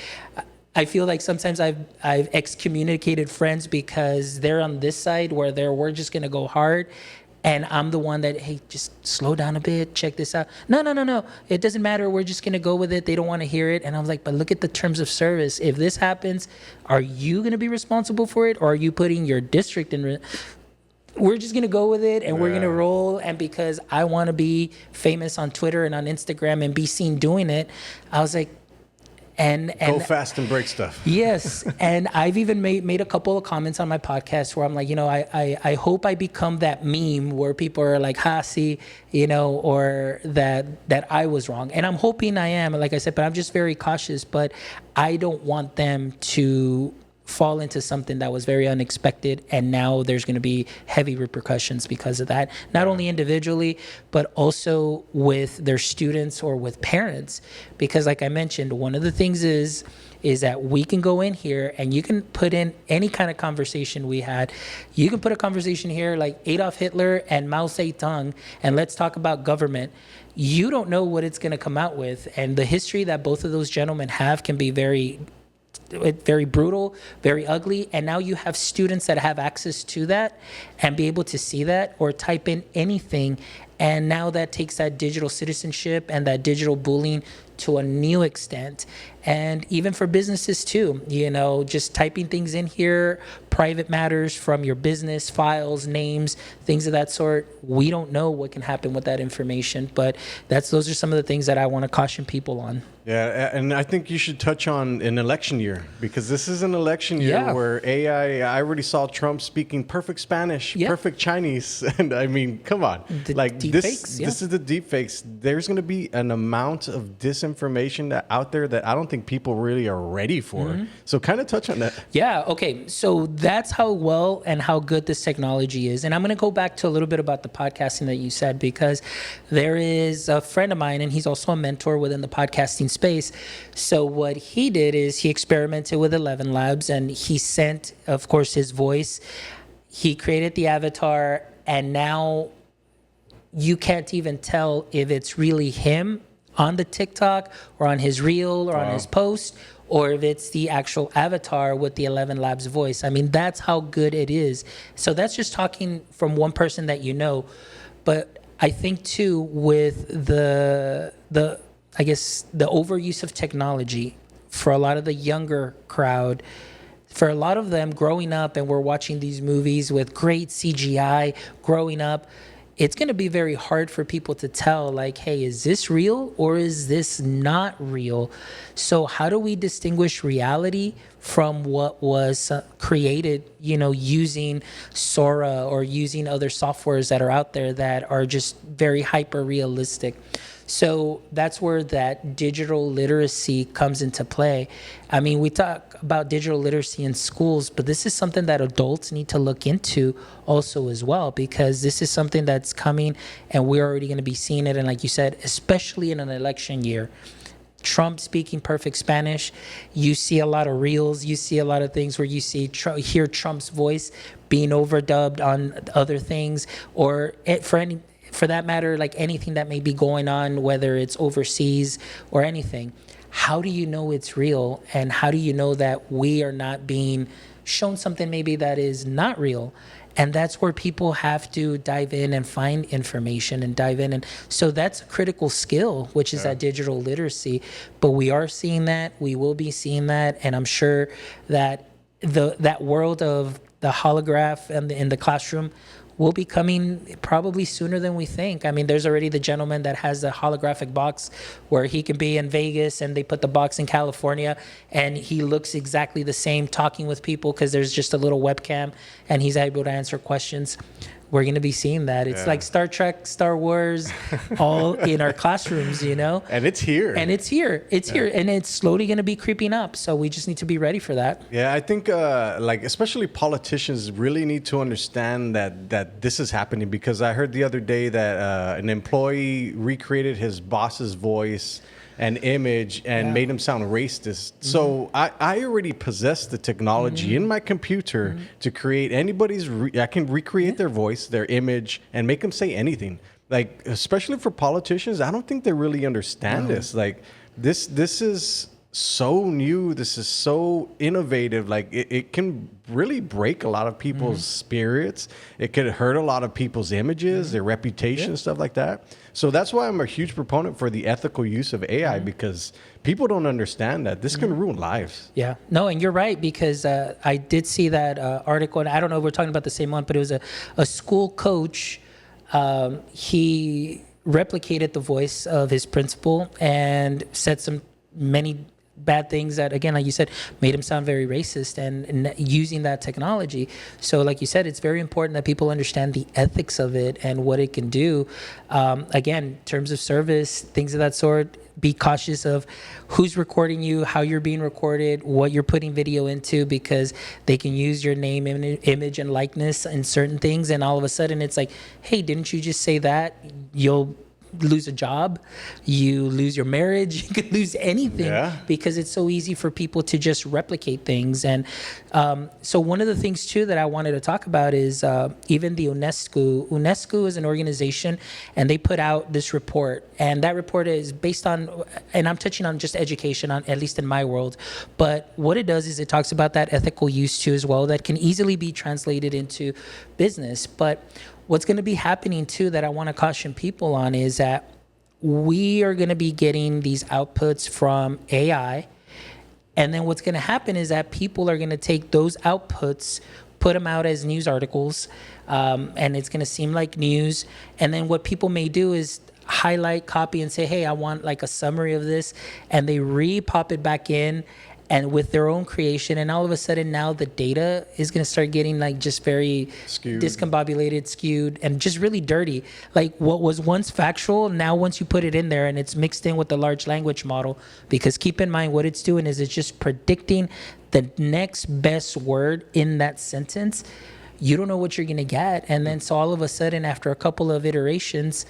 I feel like sometimes I've excommunicated friends because they're on this side where we're just going to go hard. And I'm the one that, hey, just slow down a bit, check this out. No. It doesn't matter. We're just going to go with it. They don't want to hear it. And I was like, but look at the terms of service. If this happens, are you going to be responsible for it? Or are you putting your district in? We're just going to go with it and we're going to roll. And because I want to be famous on Twitter and on Instagram and be seen doing it, I was like, and go fast and break stuff. Yes. And I've even made a couple of comments on my podcast where I'm like, I hope I become that meme where people are like, see, or that I was wrong. And I'm hoping I am, like I said, but I'm just very cautious. But I don't want them to fall into something that was very unexpected, and now there's going to be heavy repercussions because of that, not only individually but also with their students or with parents. Because like I mentioned, one of the things is that we can go in here and you can put in any kind of conversation we had. You can put a conversation here like Adolf Hitler and Mao Zedong, and let's talk about government. You don't know what it's going to come out with, and the history that both of those gentlemen have can be very brutal, very ugly. And now you have students that have access to that and be able to see that or type in anything. And now that takes that digital citizenship and that digital bullying to a new extent. And even for businesses too, just typing things in here, private matters from your business, files, names, things of that sort. We don't know what can happen with that information, but those are some of the things that I want to caution people on. Yeah, and I think you should touch on an election year, because this is an election year where I already saw Trump speaking perfect Spanish, perfect Chinese, and I mean, come on. This is the deep fakes. There's going to be an amount of disinformation out there that I don't think people really are ready for. So kind of touch on that. Yeah. Okay. So that's how well and how good this technology is. And I'm going to go back to a little bit about the podcasting that you said, because there is a friend of mine and he's also a mentor within the podcasting space. So what he did is he experimented with 11 Labs and he sent, of course, his voice. He created the avatar, and now you can't even tell if it's really him on the TikTok or on his reel or on his post, or if it's the actual avatar with the 11 Labs voice. I mean, that's how good it is. So that's just talking from one person that you know. But I think too, with the I guess the overuse of technology for a lot of the younger crowd, for a lot of them growing up and we're watching these movies with great CGI growing up, it's going to be very hard for people to tell, like, hey, is this real or is this not real? So how do we distinguish reality from what was created, using Sora or using other softwares that are out there that are just very hyper realistic? So that's where that digital literacy comes into play. I mean, we talk about digital literacy in schools, but this is something that adults need to look into also as well, because this is something that's coming and we're already going to be seeing it. And like you said, especially in an election year, Trump speaking perfect Spanish, you see a lot of reels, you see a lot of things where you hear Trump's voice being overdubbed on other things, or for that matter, like anything that may be going on, whether it's overseas or anything. How do you know it's real? And how do you know that we are not being shown something maybe that is not real? And that's where people have to dive in and find information and dive in. And so that's a critical skill, which is that digital literacy. But we are seeing that. We will be seeing that. And I'm sure that that world of the holograph and in the classroom will be coming probably sooner than we think. I mean, there's already the gentleman that has the holographic box where he can be in Vegas and they put the box in California and he looks exactly the same talking with people because there's just a little webcam and he's able to answer questions. We're going to be seeing that. It's like Star Trek, Star Wars, all in our classrooms, And it's here. And it's here. It's here. And it's slowly going to be creeping up. So we just need to be ready for that. Yeah, I think especially politicians really need to understand that this is happening, because I heard the other day that an employee recreated his boss's voice and image and made him sound racist. So I already possess the technology in my computer to create I can recreate their voice, their image, and make them say anything. Like, especially for politicians, I don't think they really understand this. Like, this is so new. This is so innovative. Like, it can really break a lot of people's spirits. It could hurt a lot of people's images, their reputation, stuff like that. So that's why I'm a huge proponent for the ethical use of AI, because people don't understand that this can ruin lives. Yeah, no, and you're right, because I did see that article, and I don't know if we're talking about the same one, but it was a school coach. He replicated the voice of his principal and said many bad things that, again, like you said, made him sound very racist, and using that technology. So like you said, it's very important that people understand the ethics of it and what it can do. Again, terms of service, things of that sort. Be cautious of who's recording you, how you're being recorded, what you're putting video into, because they can use your name, image, and likeness in certain things. And all of a sudden it's like, hey, didn't you just say that? You'll lose a job, you lose your marriage, you could lose anything, because it's so easy for people to just replicate things. And so one of the things too that I wanted to talk about is even the UNESCO is an organization, and they put out this report, and that report is based on, and I'm touching on just education, at least in my world, but what it does is it talks about that ethical use too as well, that can easily be translated into business. But what's going to be happening too that I want to caution people on is that we are going to be getting these outputs from AI. And then what's going to happen is that people are going to take those outputs, put them out as news articles, and it's going to seem like news. And then what people may do is highlight, copy, and say, hey, I want like a summary of this. And they re-pop it back in. and with their own creation, and all of a sudden now the data is going to start getting like just very Skewed. discombobulated, skewed, and just really dirty. Like what was once factual, now once you put it in there and it's mixed in with the large language model, because keep in mind what it's doing is it's just predicting the next best word in that sentence. You don't know what you're going to get. And then so all of a sudden, after a couple of iterations,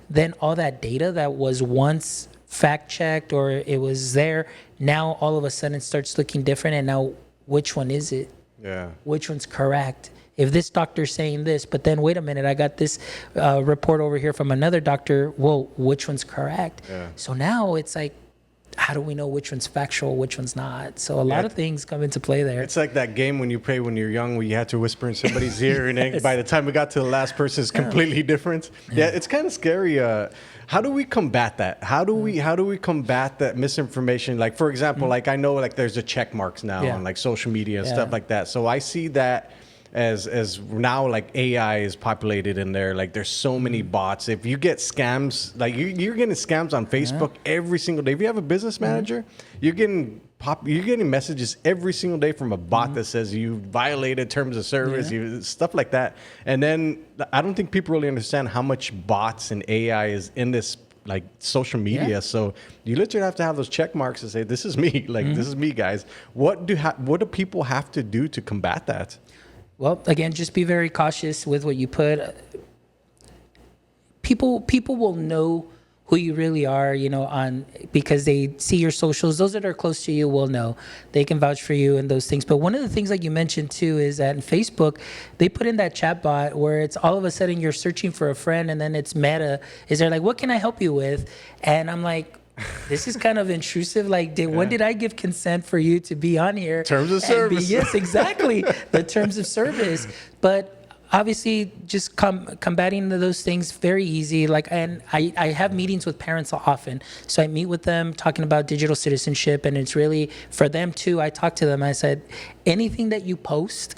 then all that data that was once fact checked or it was there, now all of a sudden starts looking different. And now which one is it? Yeah. Which one's correct? If this doctor's saying this, but then wait a minute, I got this report over here from another doctor. Well, which one's correct? Yeah. So now it's like, how do we know which one's factual, which one's not? So a lot of things come into play there. It's like that game when you play when you're young, where you had to whisper in somebody's ear, and then by the time we got to the last person, it's completely different. Yeah, it's kind of scary. How do we combat that? How do we combat that misinformation? Like, for example, like I know like there's the check marks now on like social media and stuff like that. So I see that as now like AI is populated in there. Like there's so many bots. If you get scams, like you're getting scams on Facebook every single day. If you have a business manager, you're getting messages every single day from a bot that says you violated terms of service, stuff like that. And then I don't think people really understand how much bots and AI is in this like social media. Yeah. So you literally have to have those check marks to say, this is me, like this is me, guys. What do people have to do to combat that? Well, again, just be very cautious with what you put. People will know who you really are, because they see your socials. Those that are close to you will know. They can vouch for you and those things. But one of the things like you mentioned too is that in Facebook, they put in that chat bot where it's all of a sudden you're searching for a friend and then it's meta. Is there like, what can I help you with? And I'm like, this is kind of intrusive. Like, when did I give consent for you to be on here? Terms of service. Yes, exactly. The terms of service. But obviously, just combating those things very easy. Like, and I have meetings with parents often. So I meet with them talking about digital citizenship, and it's really for them too. I talk to them. I said, anything that you post,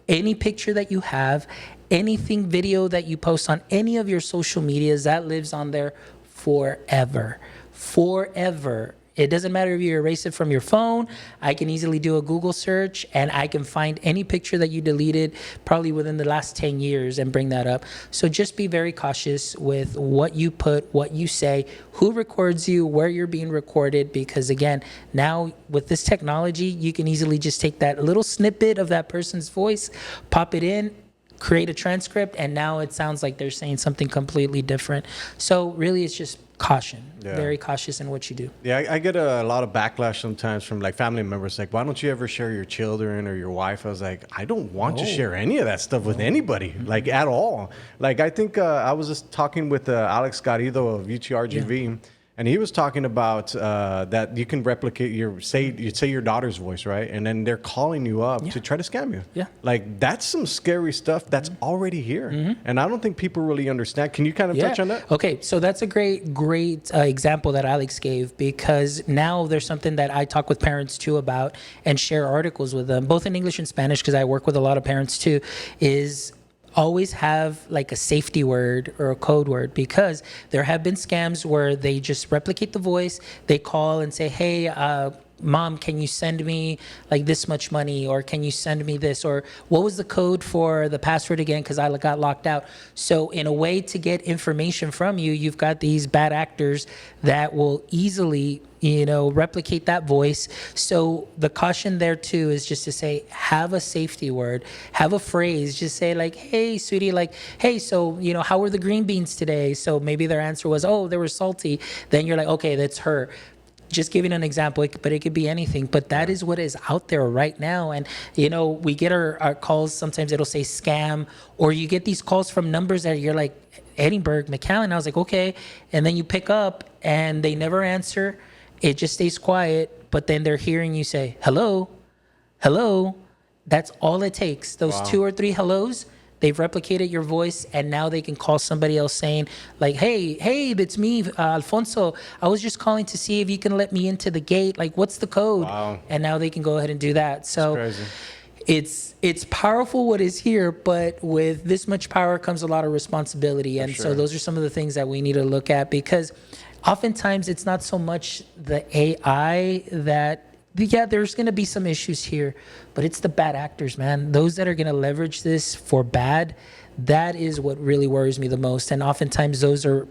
any picture that you have, anything video that you post on any of your social medias, that lives on there forever. Forever. It doesn't matter if you erase it from your phone. I can easily do a Google search and I can find any picture that you deleted probably within the last 10 years and bring that up. So just be very cautious with what you put, what you say, who records you, where you're being recorded, because again, now with this technology, you can easily just take that little snippet of that person's voice, pop it in, create a transcript, and now it sounds like they're saying something completely different. So really it's just caution, very cautious in what you do. Yeah, I get a lot of backlash sometimes from like family members, like, why don't you ever share your children or your wife? I was like, I don't want to share any of that stuff with anybody, like at all. Like I think I was just talking with Alex Garrido of UTRGV, and he was talking about that you can replicate you'd say your daughter's voice, right? And then they're calling you up to try to scam you. Yeah. Like that's some scary stuff that's already here. And I don't think people really understand. Can you kind of touch on that? Okay, so that's a great example that Alex gave, because now there's something that I talk with parents too about and share articles with them, both in English and Spanish, because I work with a lot of parents too, is always have like a safety word or a code word, because there have been scams where they just replicate the voice. They call and say, hey, Mom, can you send me like this much money, or can you send me this, or what was the code for the password again, because I got locked out. So in a way to get information from you, you've got these bad actors that will easily replicate that voice. So the caution there too is just to say, have a safety word, have a phrase, just say like, hey, sweetie, like, hey, so, how were the green beans today? So maybe their answer was, oh, they were salty. Then you're like, okay, that's her. Just giving an example, but it could be anything. But that is what is out there right now. And, we get our calls. Sometimes it'll say scam, or you get these calls from numbers that you're like, Edinburgh, McAllen. I was like, okay. And then you pick up and they never answer. It just stays quiet. But then they're hearing you say, hello, hello. That's all it takes. Those 2 or 3 hellos. They've replicated your voice, and now they can call somebody else saying, like, hey, it's me, Alfonso. I was just calling to see if you can let me into the gate. Like, what's the code? Wow. And now they can go ahead and do that. So it's powerful what is here, but with this much power comes a lot of responsibility. And so those are some of the things that we need to look at, because oftentimes it's not so much the AI that yeah, there's going to be some issues here, but it's the bad actors, man. Those that are going to leverage this for bad, that is what really worries me the most. And oftentimes those are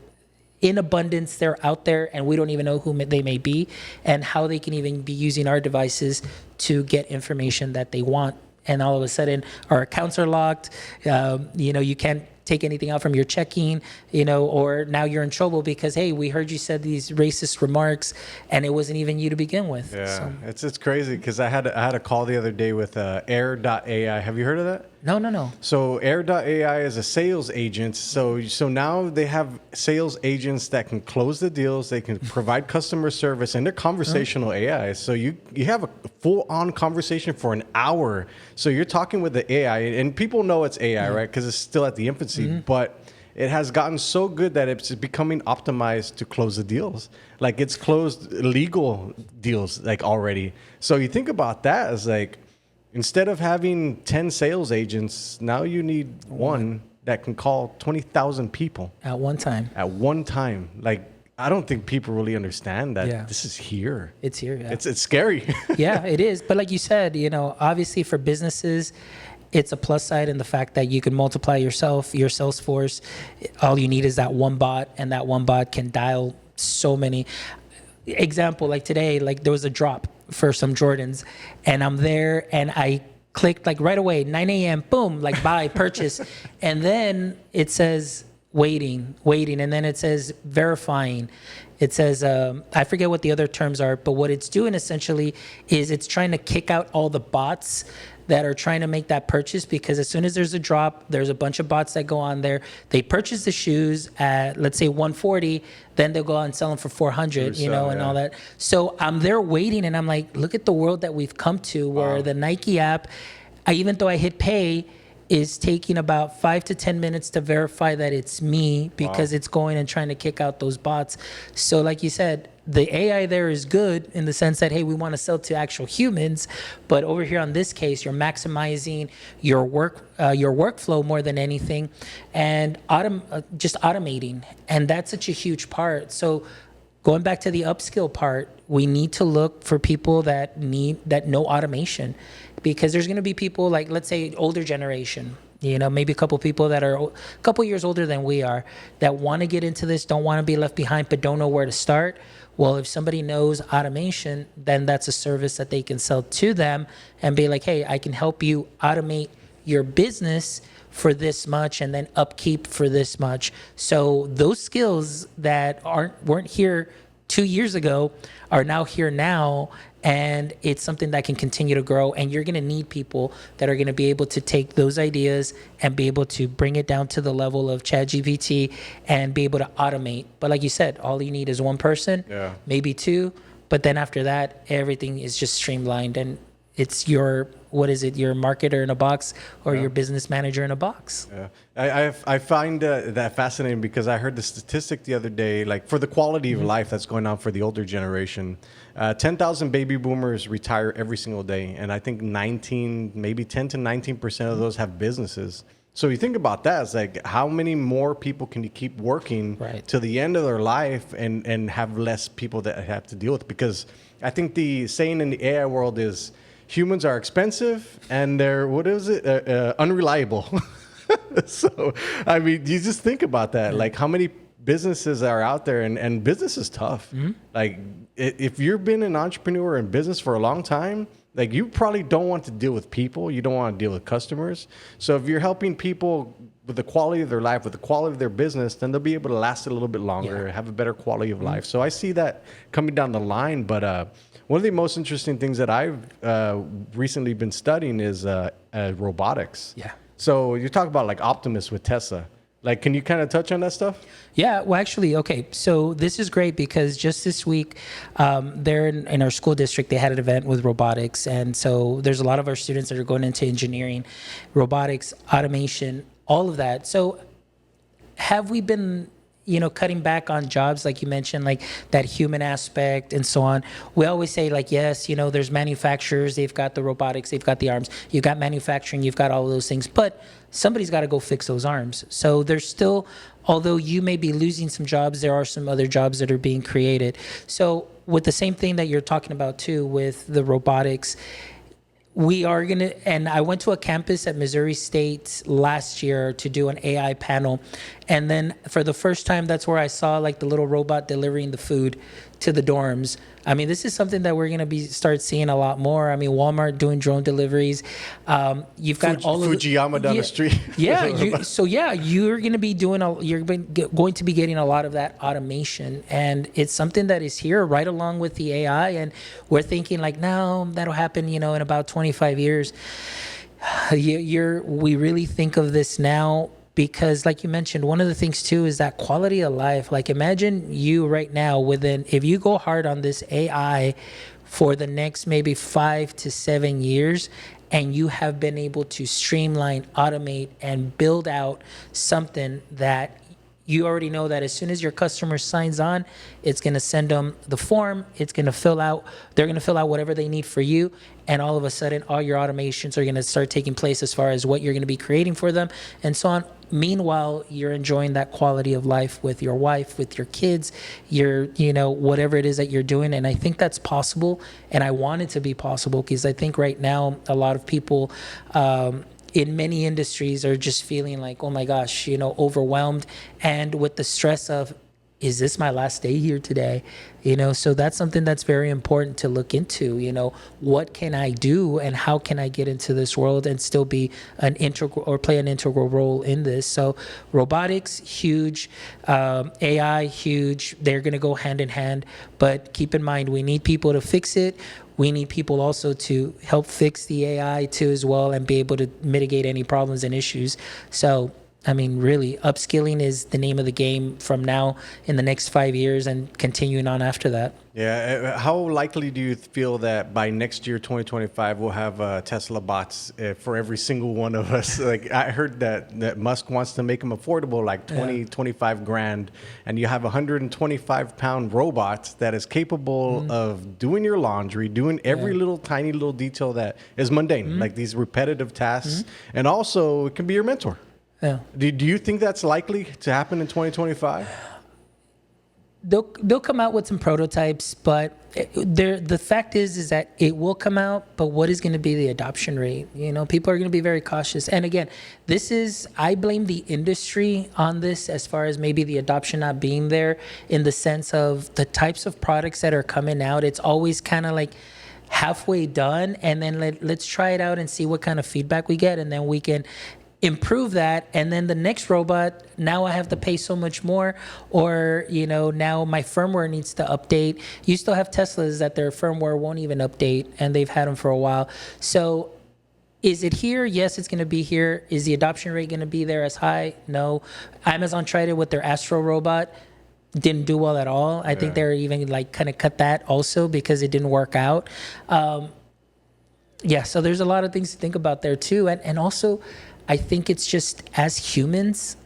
in abundance, they're out there, and we don't even know who they may be and how they can even be using our devices to get information that they want. And all of a sudden, our accounts are locked. You can't take anything out from your checking, or now you're in trouble because, hey, we heard you said these racist remarks and it wasn't even you to begin with. Yeah, so. It's crazy because I had a call the other day with Air.ai. Have you heard of that? No. So Air.ai is a sales agent. So now they have sales agents that can close the deals. They can provide customer service, and they're conversational AI. So you have a full-on conversation for an hour. So you're talking with the AI, and people know it's AI, right? Because it's still at the infancy. But it has gotten so good that it's becoming optimized to close the deals. Like it's closed legal deals like already. So you think about that as like, instead of having 10 sales agents, now you need one that can call 20,000 people. At one time. Like, I don't think people really understand that this is here. It's here, yeah. It's scary. Yeah, it is. But like you said, obviously for businesses, it's a plus side in the fact that you can multiply your sales force. All you need is that one bot, and that one bot can dial so many. Example, like today, like there was a drop for some Jordans, and I'm there and I clicked like right away, 9 a.m., boom, like buy, purchase. And then it says waiting, and then it says verifying. It says, I forget what the other terms are, but what it's doing essentially is it's trying to kick out all the bots that are trying to make that purchase, because as soon as there's a drop, there's a bunch of bots that go on there. They purchase the shoes at, let's say, 140, then they'll go out and sell them for 400, and all that. So I'm there waiting, and I'm like, look at the world that we've come to, where the Nike app, even though I hit pay, is taking about 5 to 10 minutes to verify that it's me, because it's going and trying to kick out those bots. So like you said, the AI there is good in the sense that, hey, we want to sell to actual humans, but over here on this case, you're maximizing your workflow more than anything, and just automating, and that's such a huge part. So going back to the upskill part, we need to look for people that know automation, because there's going to be people like, let's say, older generation, maybe a couple people that are a couple years older than we are, that want to get into this, don't want to be left behind, but don't know where to start. Well, if somebody knows automation, then that's a service that they can sell to them and be like, hey, I can help you automate your business for this much, and then upkeep for this much. So those skills that weren't here 2 years ago are now here now, and it's something that can continue to grow. And you're going to need people that are going to be able to take those ideas and be able to bring it down to the level of ChatGPT and be able to automate. But like you said, all you need is one person, maybe two. But then after that, everything is just streamlined, and it's your marketer in a box, or your business manager in a box. Yeah, I find that fascinating, because I heard the statistic the other day, like for the quality of life that's going on for the older generation. 10,000 baby boomers retire every single day, and I think 10 to 19% of those have businesses. So you think about that, it's like, how many more people can you keep working to the end of their life and have less people that have to deal with? Because I think the saying in the AI world is, humans are expensive and they're, unreliable. So, I mean, you just think about that. Like, how many businesses are out there, and business is tough. Like, if you've been an entrepreneur in business for a long time, like, you probably don't want to deal with people. You don't want to deal with customers. So if you're helping people with the quality of their life, with the quality of their business, then they'll be able to last a little bit longer, have a better quality of life. So I see that coming down the line. But one of the most interesting things that I've recently been studying is robotics. Yeah. So you talk about like Optimus with Tesla. Like, can you kind of touch on that stuff? Yeah, well, actually, okay. So this is great, because just this week, there in our school district, they had an event with robotics. And so there's a lot of our students that are going into engineering, robotics, automation, all of that. So have we been, cutting back on jobs, like you mentioned, like that human aspect and so on. We always say, like, yes, there's manufacturers, they've got the robotics, they've got the arms, you've got manufacturing, you've got all of those things, but somebody's got to go fix those arms. So there's still, although you may be losing some jobs, there are some other jobs that are being created. So with the same thing that you're talking about too, with the robotics, we are going to, and I went to a campus at Missouri State last year to do an AI panel. And then for the first time, that's where I saw like the little robot delivering the food to the dorms. I mean, this is something that we're going to start seeing a lot more. I mean, Walmart doing drone deliveries. You've got all of Fujiyama down the street. Yeah. You're going to be going to be getting a lot of that automation, and it's something that is here right along with the AI. And we're thinking like, no, that'll happen, in about 25 years. We really think of this now. Because like you mentioned, one of the things too is that quality of life. Like imagine you right now if you go hard on this AI for the next maybe 5 to 7 years, and you have been able to streamline, automate, and build out something that you already know that as soon as your customer signs on, it's going to send them the form, they're going to fill out whatever they need for you, and all of a sudden all your automations are going to start taking place as far as what you're going to be creating for them and so on. Meanwhile, you're enjoying that quality of life with your wife, with your kids, whatever it is that you're doing. And I think that's possible, and I want it to be possible, because I think right now a lot of people in many industries are just feeling like, oh my gosh, overwhelmed, and with the stress of, is this my last day here today? So that's something that's very important to look into. What can I do, and how can I get into this world and still be play an integral role in this? So robotics, huge. AI, huge. They're going to go hand in hand, but keep in mind, we need people to fix it. We need people also to help fix the AI too as well, and be able to mitigate any problems and issues. So I mean, really, upskilling is the name of the game from now in the next 5 years and continuing on after that. Yeah. How likely do you feel that by next year, 2025, we'll have Tesla bots for every single one of us? Like I heard that Musk wants to make them affordable, like 25 grand. And you have a 125-pound robot that is capable of doing your laundry, doing every little tiny little detail that is mundane, like these repetitive tasks. And also it can be your mentor. Yeah. Do you think that's likely to happen in 2025? They'll come out with some prototypes, but the fact is that it will come out, but what is going to be the adoption rate? People are going to be very cautious. And again, I blame the industry on this as far as maybe the adoption not being there, in the sense of the types of products that are coming out. It's always kind of like halfway done, and then let's try it out and see what kind of feedback we get, and then we can improve that, and then the next robot, now I have to pay so much more, or now my firmware needs to update. You still have Teslas that their firmware won't even update, and they've had them for a while. So is it here? Yes, it's going to be here. Is the adoption rate going to be there as high? No. Amazon tried it with their Astro robot, didn't do well at all. I think they're even kind of cut that also because it didn't work out. So there's a lot of things to think about there too, and also I think it's just, as humans,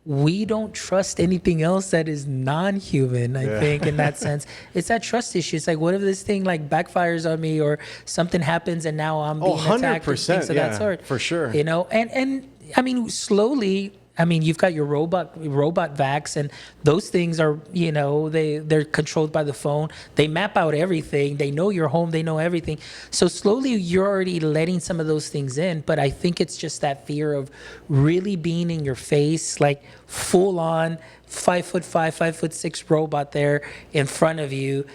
we don't trust anything else that is non-human, I think, in that sense. It's that trust issue. It's like, what if this thing backfires on me, or something happens and now I'm being attacked, and things of that sort. For sure. And I mean, slowly, you've got your robot vacs, and those things are, they're controlled by the phone. They map out everything. They know your home. They know everything. So slowly you're already letting some of those things in. But I think it's just that fear of really being in your face, like full on 5'5", 5'6" robot there in front of you.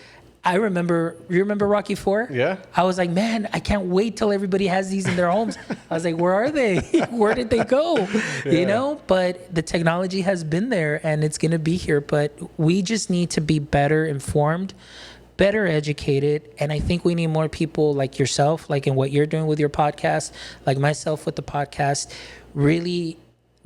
You remember Rocky IV? Yeah. I was like, man, I can't wait till everybody has these in their homes. I was like, where are they? Where did they go? But the technology has been there, and it's going to be here. But we just need to be better informed, better educated. And I think we need more people like yourself, like in what you're doing with your podcast, like myself with the podcast, really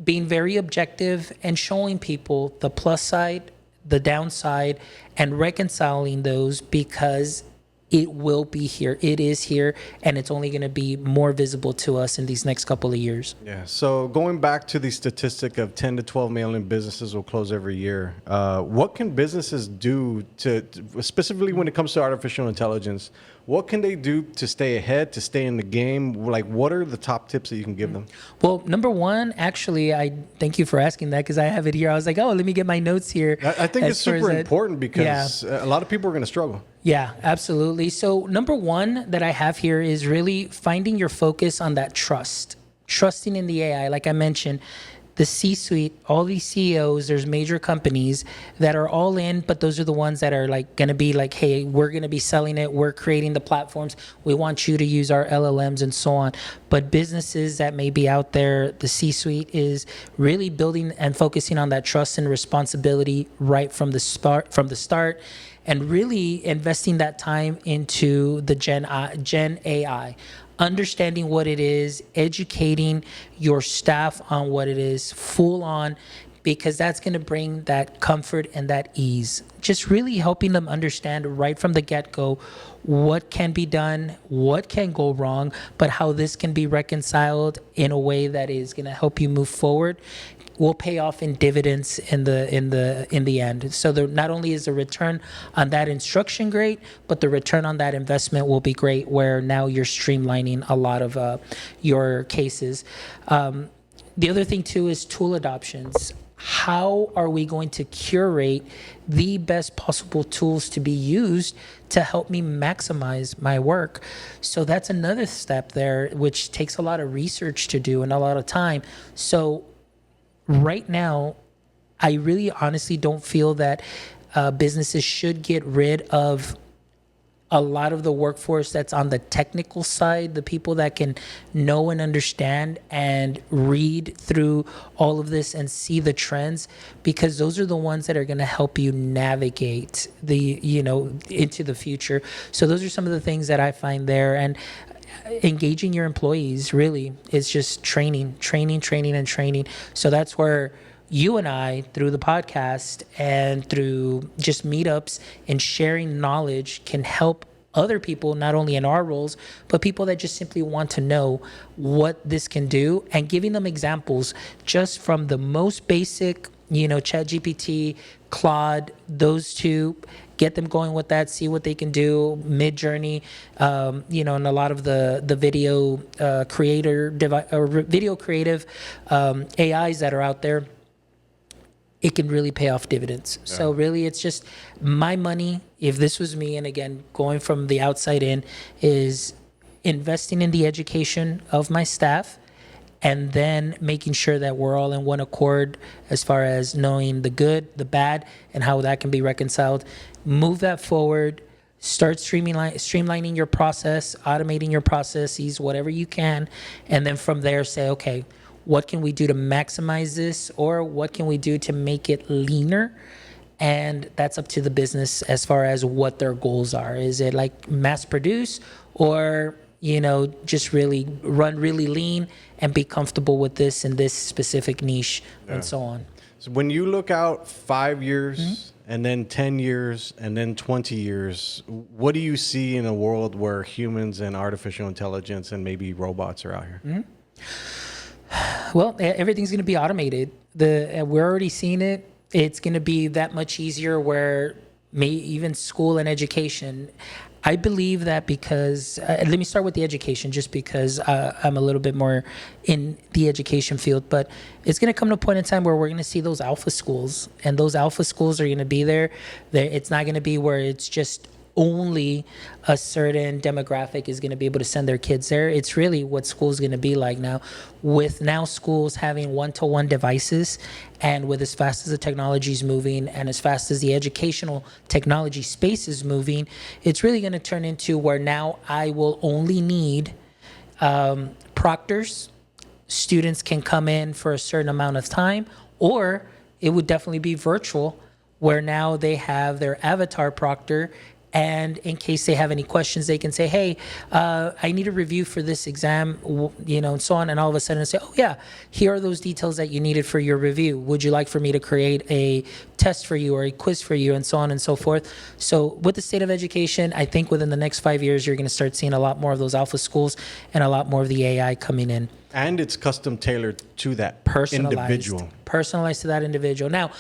being very objective and showing people the plus side, the downside, and reconciling those, because it will be here. It is here, and it's only going to be more visible to us in these next couple of years. Yeah. So going back to the statistic of 10 to 12 million businesses will close every year, what can businesses do to specifically when it comes to artificial intelligence? What can they do to stay ahead, to stay in the game? Like, what are the top tips that you can give them? Well, number one, actually, I thank you for asking that because I have it here. I was like, oh, let me get my notes here. I think it's super important because a lot of people are going to struggle. Yeah, absolutely. So number one that I have here is really finding your focus on that trusting in the AI. Like I mentioned, the C-suite, all these CEOs, there's major companies that are all in, but those are the ones that are like going to be like, hey, we're going to be selling it. We're creating the platforms. We want you to use our LLMs and so on. But businesses that may be out there, the C-suite is really building and focusing on that trust and responsibility right from the start, and really investing that time into the Gen AI. Understanding what it is, educating your staff on what it is, full on, because that's going to bring that comfort and that ease. Just really helping them understand right from the get-go what can be done, what can go wrong, but how this can be reconciled in a way that is going to help you move forward. Will pay off in dividends in the end. So not only is the return on that instruction great, but the return on that investment will be great, where now you're streamlining a lot of your cases. The other thing too is tool adoptions. How are we going to curate the best possible tools to be used to help me maximize my work? So that's another step there, which takes a lot of research to do and a lot of time. So right now, I really honestly don't feel that businesses should get rid of a lot of the workforce that's on the technical side, the people that can know and understand and read through all of this and see the trends, because those are the ones that are going to help you navigate into the future. So those are some of the things that I find there. And engaging your employees really is just training. So that's where you and I, through the podcast and through just meetups and sharing knowledge, can help other people, not only in our roles, but people that just simply want to know what this can do, and giving them examples just from the most basic, ChatGPT, Claude, those two, get them going with that, see what they can do, Mid-Journey, and a lot of the video video creative AIs that are out there. It can really pay off dividends. Yeah. So really, it's just my money. If this was me, and again, going from the outside in, is investing in the education of my staff, and then making sure that we're all in one accord as far as knowing the good, the bad, and how that can be reconciled. Move that forward. Start streamlining your process, automating your processes, whatever you can, and then from there say, okay, what can we do to maximize this, or what can we do to make it leaner? And that's up to the business as far as what their goals are. Is it like mass produce, or just really run really lean and be comfortable with this in this specific niche, and so on. So when you look out 5 years and then 10 years and then 20 years, what do you see in a world where humans and artificial intelligence and maybe robots are out here? Well, everything's going to be automated. We're already seeing it. It's going to be that much easier where even school and education. I believe that because, let me start with the education, just because I'm a little bit more in the education field, but it's going to come to a point in time where we're going to see those alpha schools, and those alpha schools are going to be there. It's not going to be where it's just only a certain demographic is going to be able to send their kids there. It's really what school is going to be like now, with now schools having one-to-one devices, and with as fast as the technology is moving and as fast as the educational technology space is moving, it's really going to turn into where now I will only need proctors. Students can come in for a certain amount of time, or it would definitely be virtual, where now they have their avatar proctor And in case they have any questions, they can say, hey, I need a review for this exam, and so on. And all of a sudden say, oh yeah, here are those details that you needed for your review. Would you like for me to create a test for you or a quiz for you, and so on and so forth? So with the state of education, I think within the next 5 years, you're going to start seeing a lot more of those alpha schools and a lot more of the AI coming in. And it's custom tailored to that individual. Personalized to that individual. Now,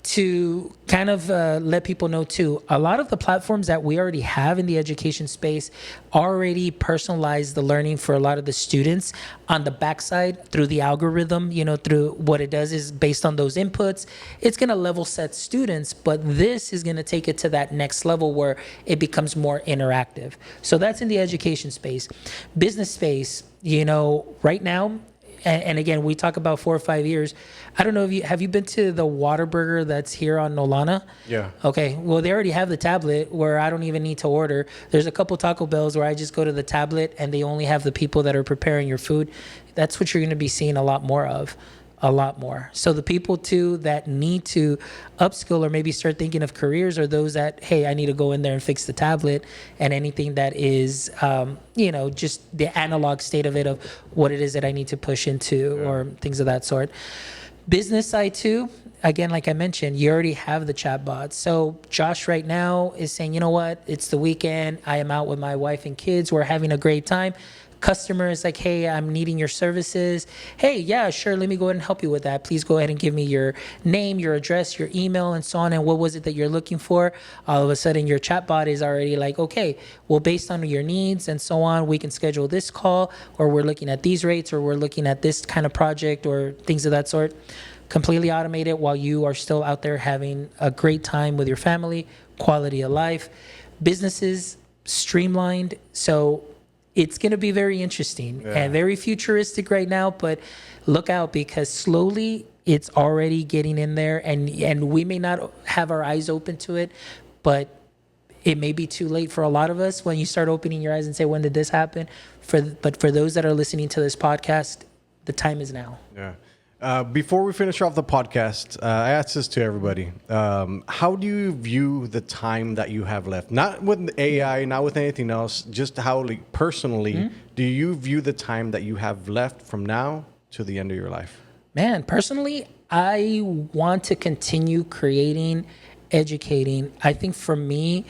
to kind of let people know too, a lot of the platforms that we already have in the education space already personalize the learning for a lot of the students on the backside through the algorithm. Through what it does is based on those inputs, it's going to level set students, but this is going to take it to that next level where it becomes more interactive. So that's in the education space. Business space, right now, and again, we talk about 4 or 5 years. I don't know if have you been to the Whataburger that's here on Nolana? Yeah. Okay. Well, they already have the tablet where I don't even need to order. There's a couple Taco Bells where I just go to the tablet and they only have the people that are preparing your food. That's what you're going to be seeing a lot more of. A lot more. So the people too that need to upskill or maybe start thinking of careers are those that, hey, I need to go in there and fix the tablet, and anything that is, just the analog state of it, of what it is that I need to push into, or things of that sort. Business side too, again, like I mentioned, you already have the chatbots. So Josh right now is saying, you know what, it's the weekend. I am out with my wife and kids. We're having a great time. Customer is like, hey, I'm needing your services. Hey, yeah, sure. Let me go ahead and help you with that. Please go ahead and give me your name, your address, your email, and so on. And what was it that you're looking for? All of a sudden, your chatbot is already like, okay, well, based on your needs and so on, we can schedule this call, or we're looking at these rates, or we're looking at this kind of project, or things of that sort. Completely automated while you are still out there having a great time with your family, quality of life. Businesses streamlined. So it's going to be very interesting and very futuristic right now, but look out, because slowly it's already getting in there, and we may not have our eyes open to it, but it may be too late for a lot of us when you start opening your eyes and say, when did this happen? But for those that are listening to this podcast, the time is now. Yeah. Before we finish off the podcast, I asked this to everybody. How do you view the time that you have left? Not with AI, not with anything else, just how personally do you view the time that you have left from now to the end of your life? Man, personally, I want to continue creating, educating. I think for me,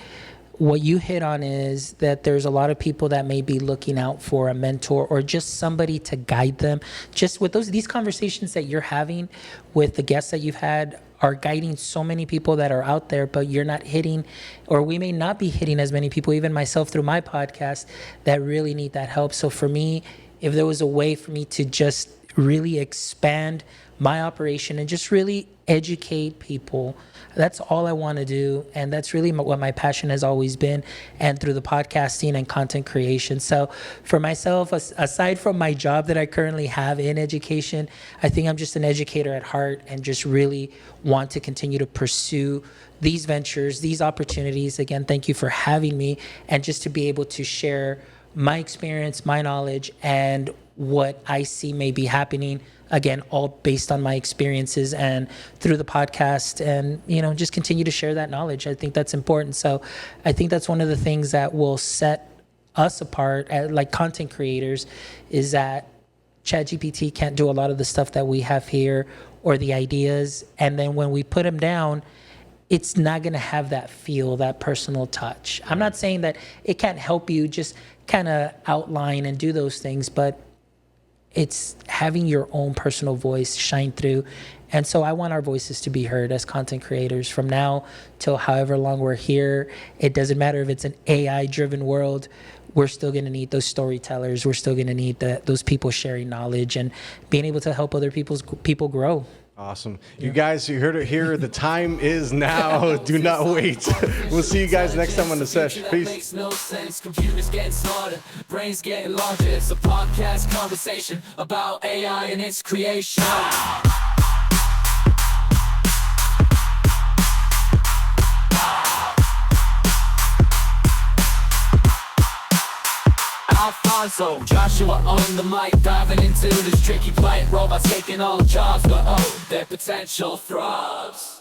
what you hit on is that there's a lot of people that may be looking out for a mentor or just somebody to guide them. Just with these conversations that you're having with the guests that you've had are guiding so many people that are out there, but you're not hitting, or we may not be hitting as many people, even myself through my podcast, that really need that help. So for me, if there was a way for me to just really expand my operation and just really educate people, that's all I want to do. And that's really what my passion has always been, and through the podcasting and content creation. So for myself, aside from my job that I currently have in education, I think I'm just an educator at heart, and just really want to continue to pursue these ventures, these opportunities. Again, thank you for having me, and just to be able to share my experience, my knowledge, and what I see may be happening, again, all based on my experiences and through the podcast, and, just continue to share that knowledge. I think that's important. So I think that's one of the things that will set us apart as like content creators, is that ChatGPT can't do a lot of the stuff that we have here, or the ideas. And then when we put them down, it's not going to have that feel, that personal touch. I'm not saying that it can't help you just kind of outline and do those things, but it's having your own personal voice shine through. And so I want our voices to be heard as content creators from now till however long we're here. It doesn't matter if it's an AI-driven world. We're still going to need those storytellers. We're still going to need those people sharing knowledge and being able to help other people grow. Awesome. You guys, you heard it here. The time is now. Do not wait. We'll see you guys next time on the sesh. Peace. Makes no sense. Computers getting smarter, brains getting larger. It's a podcast conversation about AI and its creation. Alfonso, Joshua on the mic, diving into this tricky plight. Robots taking all jobs, but their potential throbs.